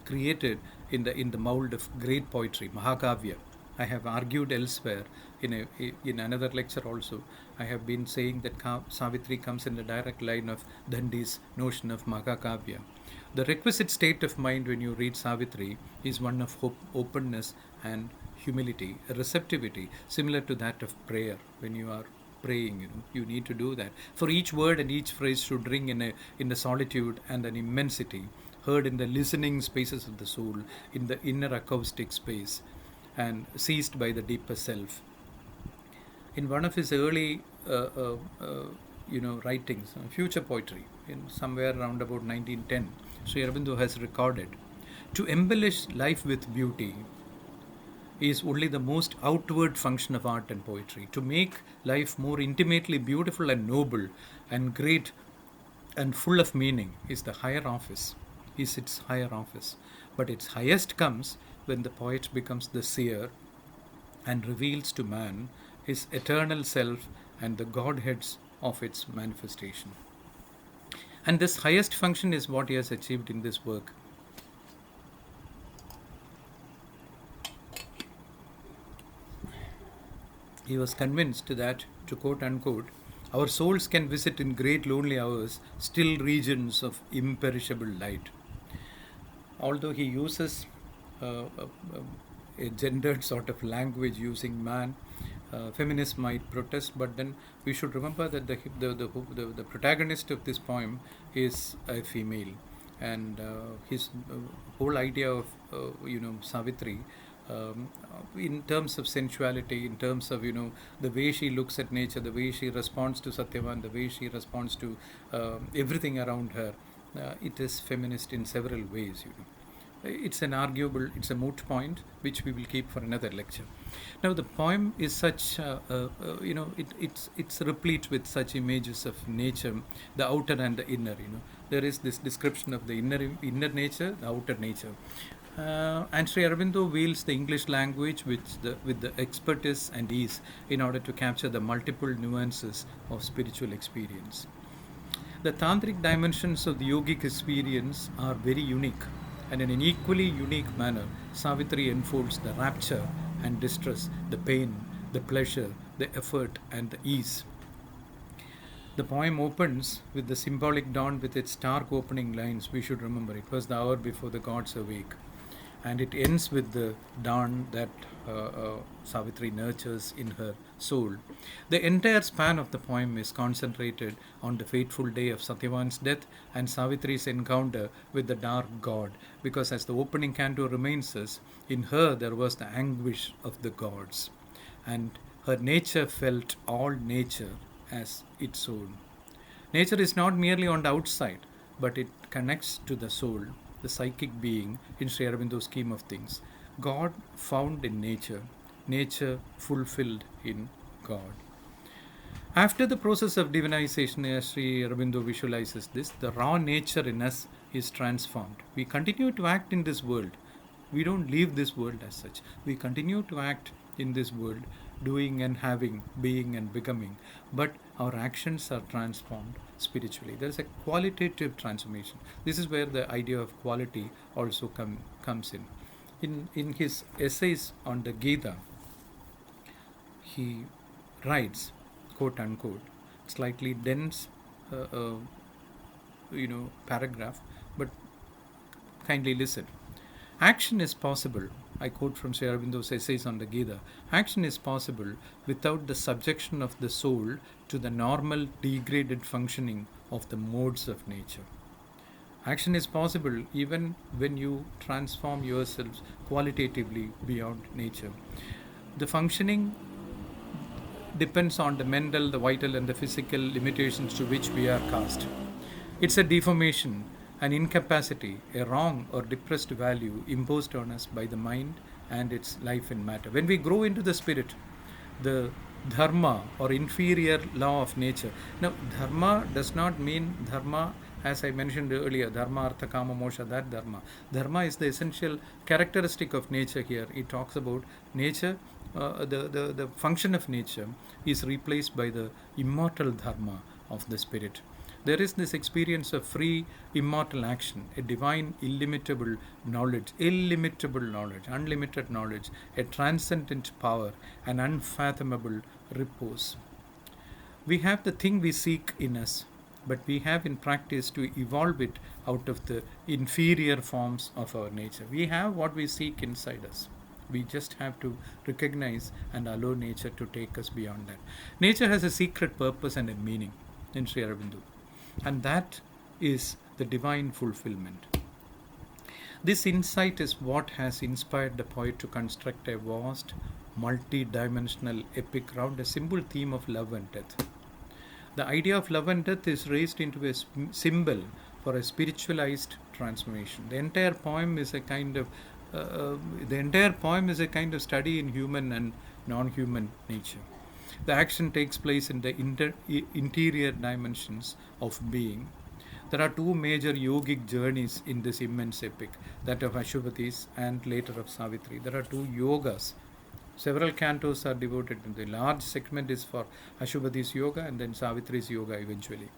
created in the mold of great poetry, Mahakavya. I have argued elsewhere in another lecture also. I have been saying that Savitri comes in the direct line of Dandi's notion of Mahakavya. The requisite state of mind when you read Savitri is one of hope, openness and humility, a receptivity similar to that of prayer. When you are praying, you need to do that. For each word and each phrase should ring in the solitude and an immensity, heard in the listening spaces of the soul, in the inner acoustic space, and seized by the deeper self. In one of his early writings, future poetry, in somewhere around about 1910, Sri Aurobindo has recorded, to embellish life with beauty is only the most outward function of art and poetry. To make life more intimately beautiful and noble and great and full of meaning is its higher office. But its highest comes when the poet becomes the seer and reveals to man his eternal self and the godheads of its manifestation. And this highest function is what he has achieved in this work. He was convinced that, to quote unquote, our souls can visit in great lonely hours still regions of imperishable light. Although he uses a gendered sort of language using man, feminists might protest, but then we should remember that the protagonist of this poem is a female, and his whole idea of Savitri in terms of sensuality, in terms of the way she looks at nature, the way she responds to Satyavan, the way she responds to everything around her. It is feminist in several ways. It's a moot point which we will keep for another lecture. Now the poem is such, it's replete with such images of nature, the outer and the inner. There is this description of the inner nature, the outer nature. And Sri Aurobindo wields the English language with the expertise and ease in order to capture the multiple nuances of spiritual experience. The tantric dimensions of the yogic experience are very unique, and in an equally unique manner, Savitri unfolds the rapture and distress, the pain, the pleasure, the effort, and the ease. The poem opens with the symbolic dawn with its stark opening lines. We should remember it was the hour before the gods awake. And it ends with the dawn that Savitri nurtures in her soul. The entire span of the poem is concentrated on the fateful day of Satyavan's death and Savitri's encounter with the dark god, because as the opening canto reminds us, in her there was the anguish of the gods, and her nature felt all nature as its own. Nature is not merely on the outside, but it connects to the soul, the psychic being in Sri Aurobindo's scheme of things. God found in nature, nature fulfilled in God. After the process of divinization, as Sri Aurobindo visualizes this, the raw nature in us is transformed. We continue to act in this world. We don't leave this world as such. We continue to act in this world, doing and having, being and becoming, but our actions are transformed spiritually. There is a qualitative transformation. This is where the idea of quality also comes in. In his essays on the Gita, he writes, quote unquote, slightly dense, paragraph, but kindly listen. Action is possible. I quote from Sri Aurobindo's essays on the Gita. Action is possible without the subjection of the soul to the normal degraded functioning of the modes of nature. Action is possible even when you transform yourselves qualitatively beyond nature. The functioning depends on the mental, the vital, and the physical limitations to which we are cast. It's a deformation, an incapacity, a wrong or depressed value imposed on us by the mind and its life in matter. When we grow into the spirit, the dharma or inferior law of nature. Now, dharma does not mean dharma, as I mentioned earlier, dharma, artha, kama, moksha, that dharma. Dharma is the essential characteristic of nature here. It talks about nature, the function of nature is replaced by the immortal dharma of the spirit. There is this experience of free, immortal action, a divine, illimitable knowledge, unlimited knowledge, a transcendent power, an unfathomable repose. We have the thing we seek in us, but we have in practice to evolve it out of the inferior forms of our nature. We have what we seek inside us. We just have to recognize and allow nature to take us beyond that. Nature has a secret purpose and a meaning in Sri Aurobindo, and that is the divine fulfillment. This insight is what has inspired the poet to construct a vast, multi-dimensional epic around a simple theme of love and death. The idea of love and death is raised into a symbol for a spiritualized transformation. The entire poem is a kind of study in human and non-human nature. The action takes place in the interior dimensions of being. There are two major yogic journeys in this immense epic, that of Ashupati's and later of Savitri. There are two yogas. Several cantos are devoted to the large segment is for Ashupati's yoga and then Savitri's yoga eventually.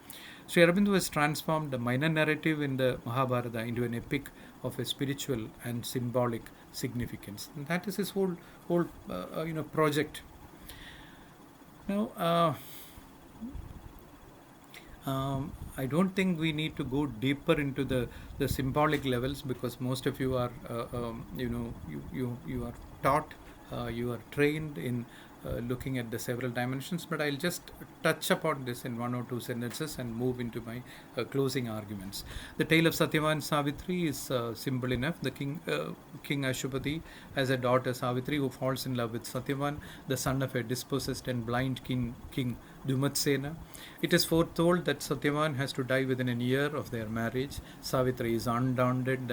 Sri Aurobindo has transformed the minor narrative in the Mahabharata into an epic of a spiritual and symbolic significance. And that is his whole project. Now, I don't think we need to go deeper into the symbolic levels, because most of you are, you are taught, you are trained in looking at the several dimensions, but I'll just touch upon this in one or two sentences and move into my closing arguments. The tale of Satyavan Savitri is simple enough. The King Ashupati has a daughter Savitri who falls in love with Satyavan, the son of a dispossessed and blind king Dumatsena. It is foretold that Satyavan has to die within a year of their marriage. Savitri is undaunted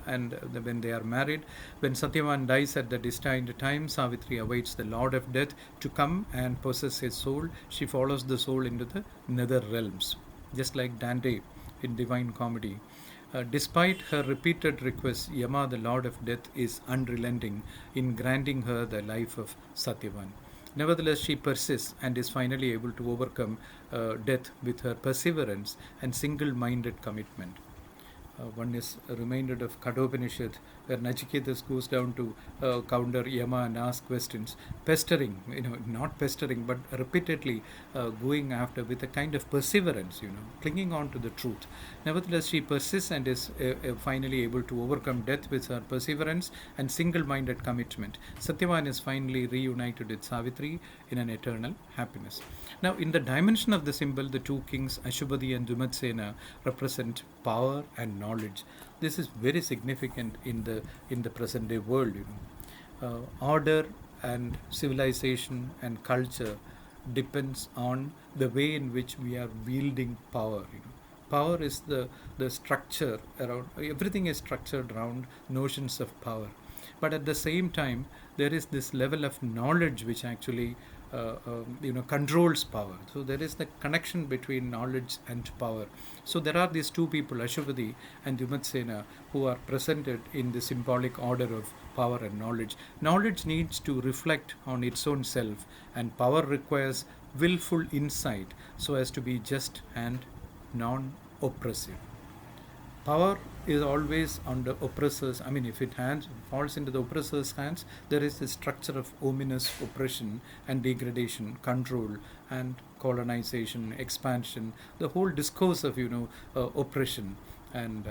when they are married. When Satyavan dies at the destined time, Savitri awaits the Lord of Death to come and possess his soul. She follows the soul into the nether realms, just like Dante in Divine Comedy. Despite her repeated requests, Yama, the Lord of Death, is unrelenting in granting her the life of Satyavan. Nevertheless, she persists and is finally able to overcome death with her perseverance and single minded commitment. One is reminded of Kathopanishad, where Nachiketas goes down to counter Yama and ask questions, pestering, not pestering, but repeatedly going after with a kind of perseverance, clinging on to the truth. Nevertheless, she persists and is finally able to overcome death with her perseverance and single-minded commitment. Satyavan is finally reunited with Savitri in an eternal happiness. Now, in the dimension of the symbol, the two kings, Ashubadi and Dumatsena, represent power and knowledge. This is very significant in the present day world. Order and civilization and culture depends on the way in which we are wielding power. Power is the structure around everything is structured around notions of power. But at the same time, there is this level of knowledge which actually controls power. So there is the connection between knowledge and power. So there are these two people, Ashupati and Dumatsena, who are presented in the symbolic order of power and knowledge. Knowledge needs to reflect on its own self, and power requires willful insight so as to be just and non-oppressive. Power is always on the oppressor's. If it falls into the oppressor's hands, there is a structure of ominous oppression and degradation, control and colonization, expansion, the whole discourse of oppression and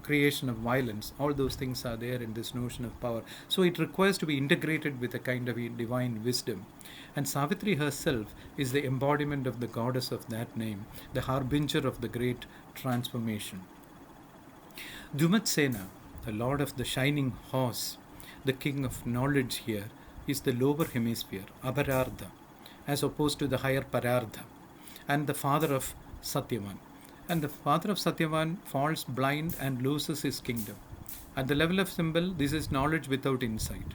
creation of violence. All those things are there in this notion of power. So it requires to be integrated with a kind of a divine wisdom. And Savitri herself is the embodiment of the goddess of that name, the harbinger of the great transformation. Dumatsena, the lord of the shining horse, the king of knowledge here, is the lower hemisphere, Aparardha, as opposed to the higher Parardha, and the father of Satyavan. And the father of Satyavan falls blind and loses his kingdom. At the level of symbol, this is knowledge without insight.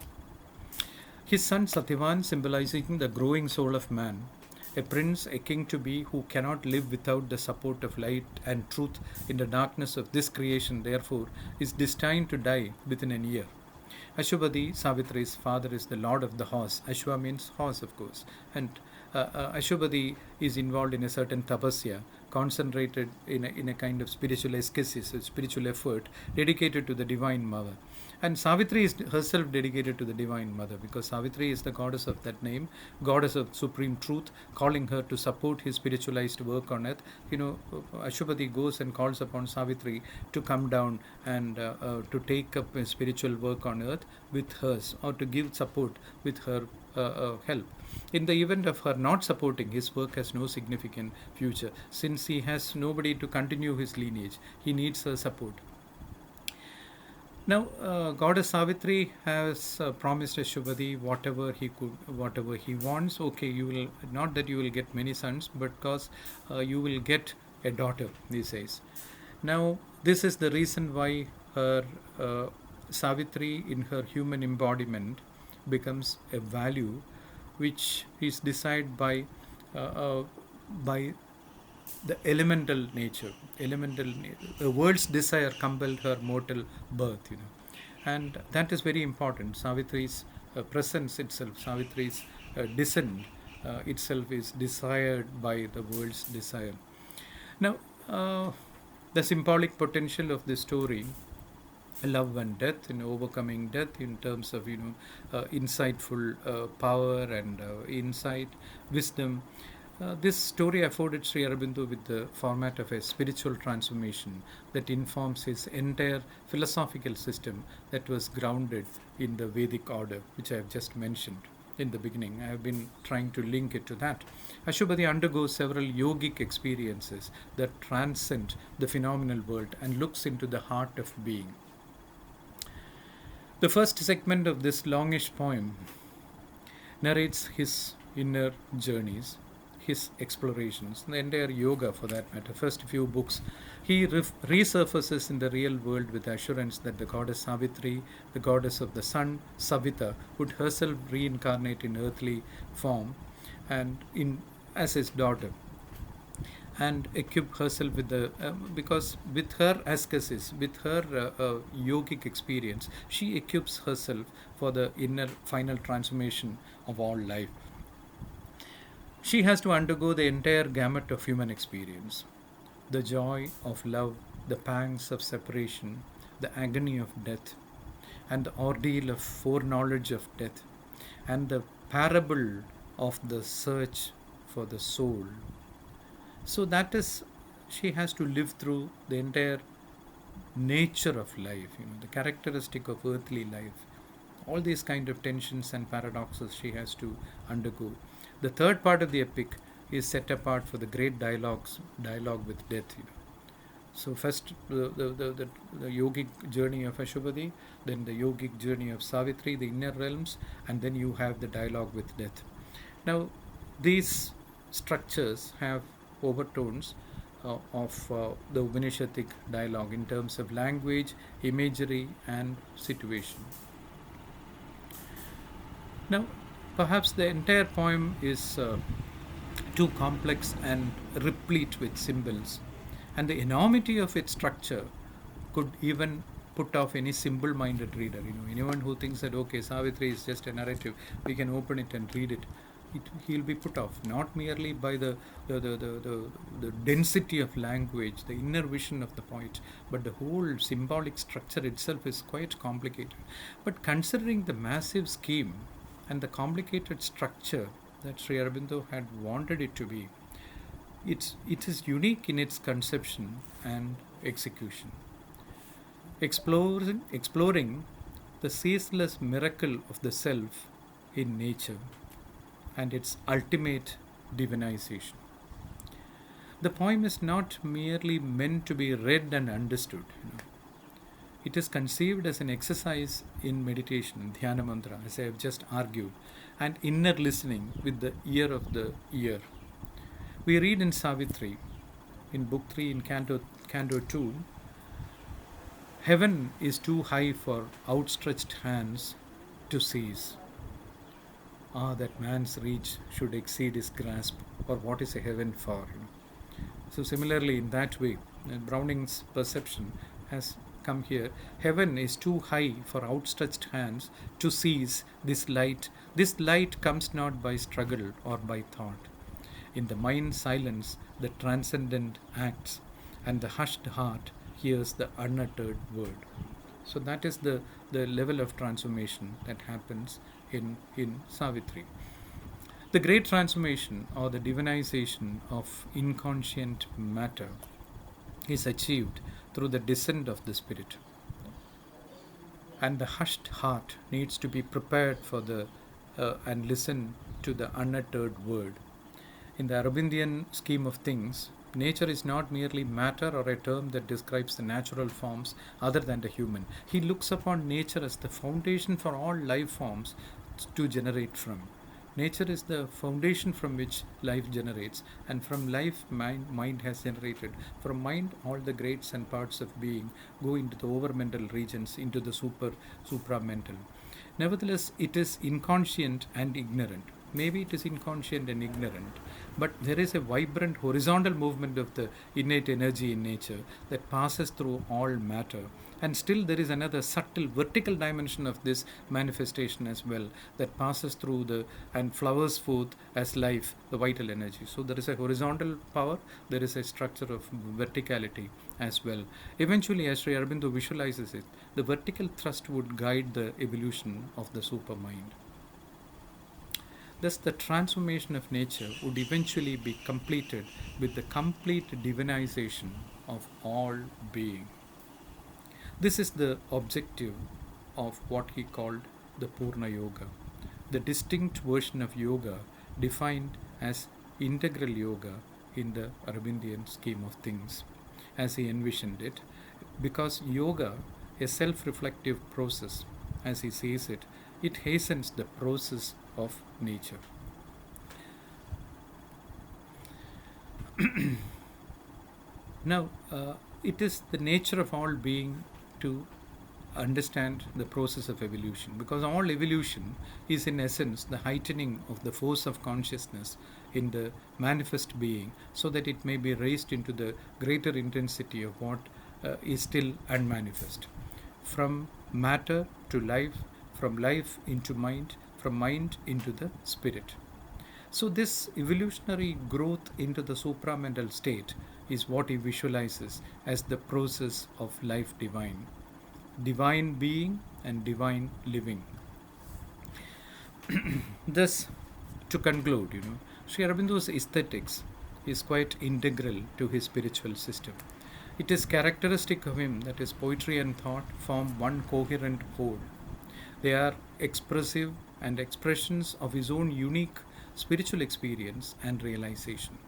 His son Satyavan symbolizing the growing soul of man, a prince, a king to be, who cannot live without the support of light and truth in the darkness of this creation, therefore, is destined to die within a year. Ashubadi, Savitri's father, is the lord of the horse. Ashwa means horse, of course. And Ashubadi is involved in a certain tapasya, concentrated in a kind of spiritual ascesis, a spiritual effort dedicated to the Divine Mother. And Savitri is herself dedicated to the Divine Mother, because Savitri is the goddess of that name, goddess of supreme truth, calling her to support his spiritualized work on earth. Ashubadi goes and calls upon Savitri to come down and to take up his spiritual work on earth with hers, or to give support with her help. In the event of her not supporting, his work has no significant future, since he has nobody to continue his lineage. He needs her support. Now, Goddess Savitri has promised Ashubadi whatever he wants. Okay, you will not that you will get many sons, but because you will get a daughter, he says. Now, this is the reason why her Savitri, in her human embodiment, becomes a value which is decided by the elemental nature. The world's desire compelled her mortal birth, and that is very important. Savitri's presence itself, Savitri's descent itself is desired by the world's desire. Now, the symbolic potential of this story, love and death, overcoming death in terms of insightful power and insight, wisdom. This story afforded Sri Aurobindo with the format of a spiritual transformation that informs his entire philosophical system that was grounded in the Vedic order, which I have just mentioned. in the beginning. I have been trying to link it to that. Ashubadi undergoes several yogic experiences that transcend the phenomenal world and looks into the heart of being. The first segment of this longish poem narrates his inner journeys, his explorations, the entire yoga for that matter. First few books, he resurfaces in the real world with assurance that the goddess Savitri, the goddess of the sun, Savita, would herself reincarnate in earthly form and in as his daughter and equip herself with the because with her ascesis, with her yogic experience, she equips herself for the inner final transformation of all life. She has to undergo the entire gamut of human experience: the joy of love, the pangs of separation, the agony of death, and the ordeal of foreknowledge of death, and the parable of the search for the soul. So that is, she has to live through the entire nature of life, the characteristic of earthly life. All these kind of tensions and paradoxes she has to undergo. The third part of the epic is set apart for the great dialogue with death. So first the yogic journey of Ashubadi, then the yogic journey of Savitri, the inner realms, and then you have the dialogue with death. Now these structures have overtones of the Upanishadic dialogue in terms of language, imagery, and situation. Now, perhaps the entire poem is too complex and replete with symbols, and the enormity of its structure could even put off any simple-minded reader. Anyone who thinks that okay, Savitri is just a narrative, we can open it and read it. He'll be put off not merely by the density of language, the inner vision of the poet, but the whole symbolic structure itself is quite complicated. But considering the massive scheme and the complicated structure that Sri Aurobindo had wanted it to be, it is unique in its conception and execution. Exploring the ceaseless miracle of the self in nature and its ultimate divinization. The poem is not merely meant to be read and understood. It is conceived as an exercise in meditation, dhyana mantra, as I have just argued, and inner listening with the ear of the ear. We read in Savitri, in Book 3, in Canto 2, heaven is too high for outstretched hands to seize. That man's reach should exceed his grasp, or what is a heaven for? So similarly, in that way, Browning's perception has come here. Heaven is too high for outstretched hands to seize this light. This light comes not by struggle or by thought. In the mind silence, the transcendent acts, and the hushed heart hears the unuttered word. So that is the level of transformation that happens in Savitri. The great transformation or the divinization of inconscient matter is achieved through the descent of the spirit. And the hushed heart needs to be prepared for and listen to the unuttered word. In the Aurobindian scheme of things, nature is not merely matter or a term that describes the natural forms other than the human. He looks upon nature as the foundation for all life forms to generate from. Nature is the foundation from which life generates, and from life mind has generated. From mind, all the grades and parts of being go into the overmental regions, into the supramental. Nevertheless, it is inconscient and ignorant. Maybe it is inconscient and ignorant, but there is a vibrant horizontal movement of the innate energy in nature that passes through all matter. And still there is another subtle vertical dimension of this manifestation as well that passes through and flowers forth as life, the vital energy. So there is a horizontal power, there is a structure of verticality as well. Eventually, as Sri Aurobindo visualizes it, the vertical thrust would guide the evolution of the supermind. Thus, the transformation of nature would eventually be completed with the complete divinization of all being. This is the objective of what he called the Purna Yoga, the distinct version of yoga defined as integral yoga in the Arabindian scheme of things, as he envisioned it, because yoga, a self reflective process, as he says it, it hastens the process of nature. Now, it is the nature of all being to understand the process of evolution, because all evolution is in essence the heightening of the force of consciousness in the manifest being, so that it may be raised into the greater intensity of what is still unmanifest. From matter to life, from life into mind, from mind into the spirit. So, this evolutionary growth into the supramental state is what he visualizes as the process of life divine, divine being and divine living. Thus, to conclude, Sri Aurobindo's aesthetics is quite integral to his spiritual system. It is characteristic of him that his poetry and thought form one coherent whole. They are expressive and expressions of his own unique spiritual experience and realization.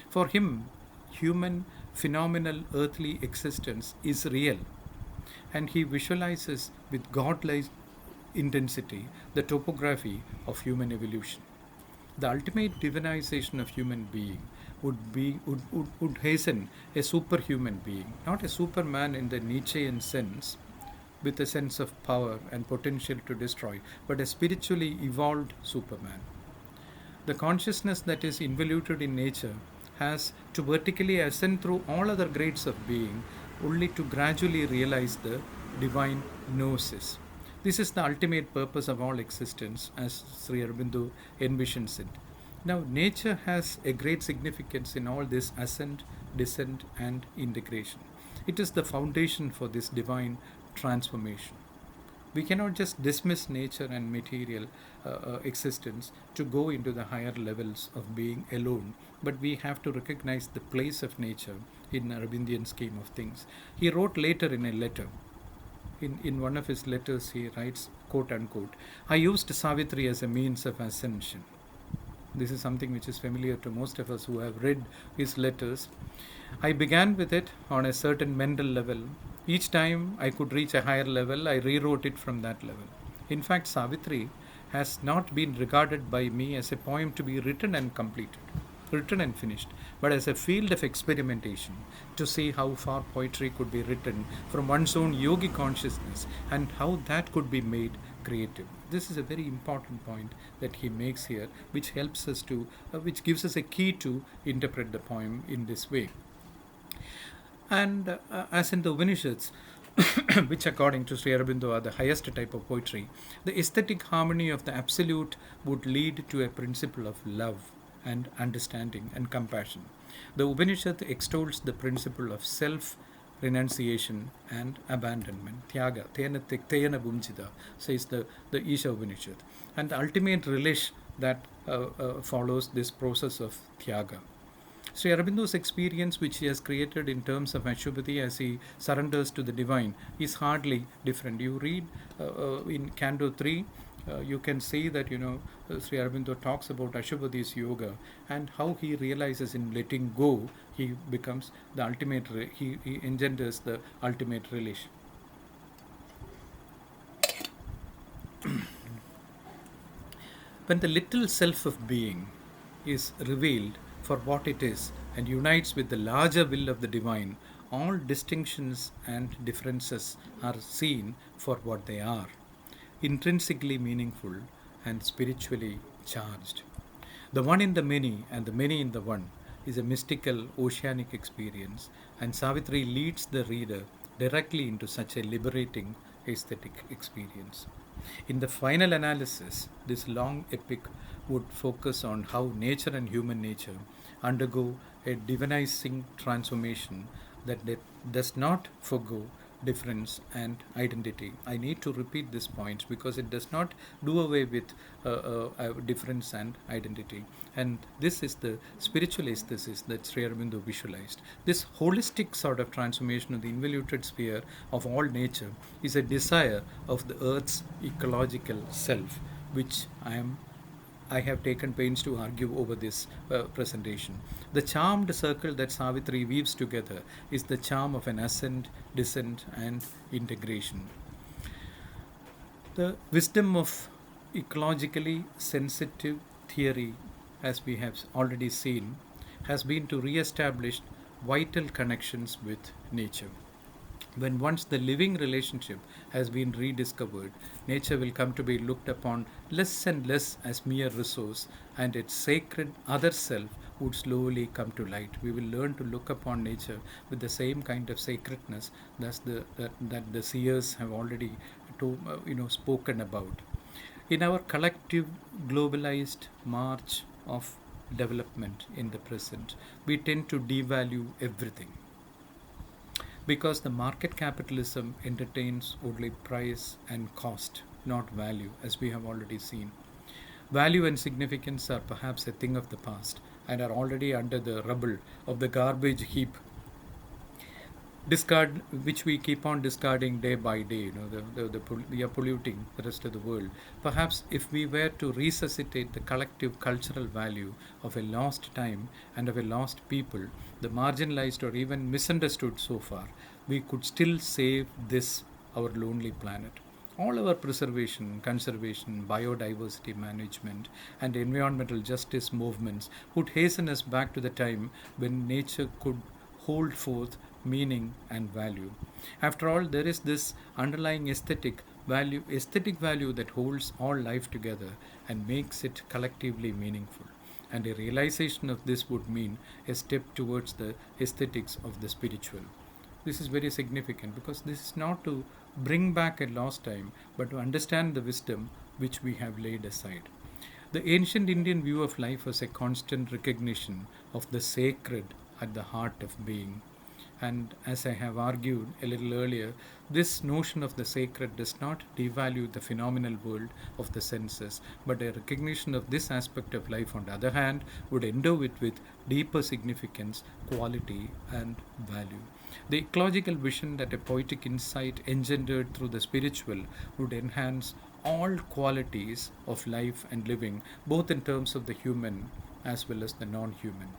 For him, human phenomenal earthly existence is real, and he visualizes with godlike intensity the topography of human evolution. The ultimate divinization of human being would hasten a superhuman being, not a superman in the Nietzschean sense, with a sense of power and potential to destroy, but a spiritually evolved superman. The consciousness that is involuted in nature has to vertically ascend through all other grades of being, only to gradually realize the divine gnosis. This is the ultimate purpose of all existence, as Sri Aurobindo envisions it. Now, nature has a great significance in all this ascent, descent, and integration. It is the foundation for this divine transformation. We cannot just dismiss nature and material existence to go into the higher levels of being alone, but we have to recognize the place of nature in Arabindian scheme of things. He wrote later in a letter, in one of his letters, he writes, quote unquote, I used Savitri as a means of ascension. This is something which is familiar to most of us who have read his letters. I began with it on a certain mental level. Each time I could reach a higher level, I rewrote it from that level. In fact, Savitri has not been regarded by me as a poem to be written and completed, written and finished, but as a field of experimentation to see how far poetry could be written from one's own yogic consciousness and how that could be made creative. This is a very important point that he makes here, which helps us to, which gives us a key to interpret the poem in this way. And as in the Upanishads, which according to Sri Aurobindo are the highest type of poetry, the aesthetic harmony of the absolute would lead to a principle of love and understanding and compassion. The Upanishad extols the principle of self renunciation and abandonment. Tyaga, tena tiktayana bhumjita, says the Isha Upanishad. And the ultimate relish that follows this process of tyaga. Sri Aurobindo's experience, which he has created in terms of Ashubhati as he surrenders to the divine, is hardly different. You read in Canto 3, you can see that Sri Aurobindo talks about Ashubhati's yoga and how he realizes in letting go he becomes the ultimate, he engenders the ultimate relation. When the little self of being is revealed for what it is and unites with the larger will of the divine, all distinctions and differences are seen for what they are, intrinsically meaningful and spiritually charged. The one in the many and the many in the one is a mystical oceanic experience, and Savitri leads the reader directly into such a liberating aesthetic experience. In the final analysis, this long epic would focus on how nature and human nature undergo a divinizing transformation that does not forgo difference and identity. I need to repeat this point because it does not do away with difference and identity. And this is the spiritual aesthesis that Sri Aurobindo visualized. This holistic sort of transformation of the involuted sphere of all nature is a desire of the earth's ecological self, which I have taken pains to argue over this presentation. The charmed circle that Savitri weaves together is the charm of an ascent, descent, and integration. The wisdom of ecologically sensitive theory, as we have already seen, has been to re-establish vital connections with nature. When once the living relationship has been rediscovered, nature will come to be looked upon less and less as mere resource, and its sacred other self would slowly come to light. We will learn to look upon nature with the same kind of sacredness that the seers have already spoken about. In our collective globalized march of development in the present, we tend to devalue everything because the market capitalism entertains only price and cost, not value, as we have already seen. Value and significance are perhaps a thing of the past and are already under the rubble of the garbage heap discard which we keep on discarding day by day. We are polluting the rest of the world. Perhaps if we were to resuscitate the collective cultural value of a lost time and of a lost people, the marginalized or even misunderstood so far, we could still save this our lonely planet. All our preservation, conservation, biodiversity management, and environmental justice movements would hasten us back to the time when nature could hold forth meaning and value. After all, there is this underlying aesthetic value that holds all life together and makes it collectively meaningful. And a realization of this would mean a step towards the aesthetics of the spiritual. This is very significant because this is not to bring back a lost time, but to understand the wisdom which we have laid aside. The ancient Indian view of life was a constant recognition of the sacred at the heart of being. And as I have argued a little earlier, this notion of the sacred does not devalue the phenomenal world of the senses, but a recognition of this aspect of life, on the other hand, would endow it with deeper significance, quality, and value. The ecological vision that a poetic insight engendered through the spiritual would enhance all qualities of life and living, both in terms of the human as well as the non human.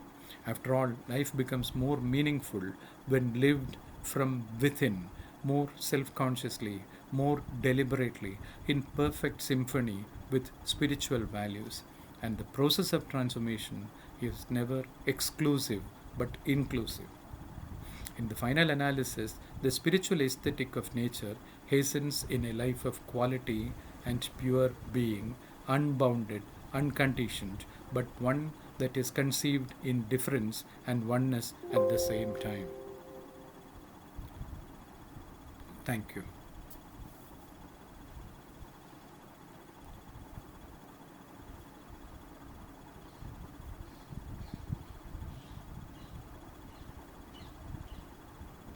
After all, life becomes more meaningful when lived from within, more self consciously, more deliberately, in perfect symphony with spiritual values. And the process of transformation is never exclusive but inclusive. In the final analysis, the spiritual aesthetic of nature hastens in a life of quality and pure being, unbounded, unconditioned, but one that is conceived in difference and oneness at the same time. Thank you.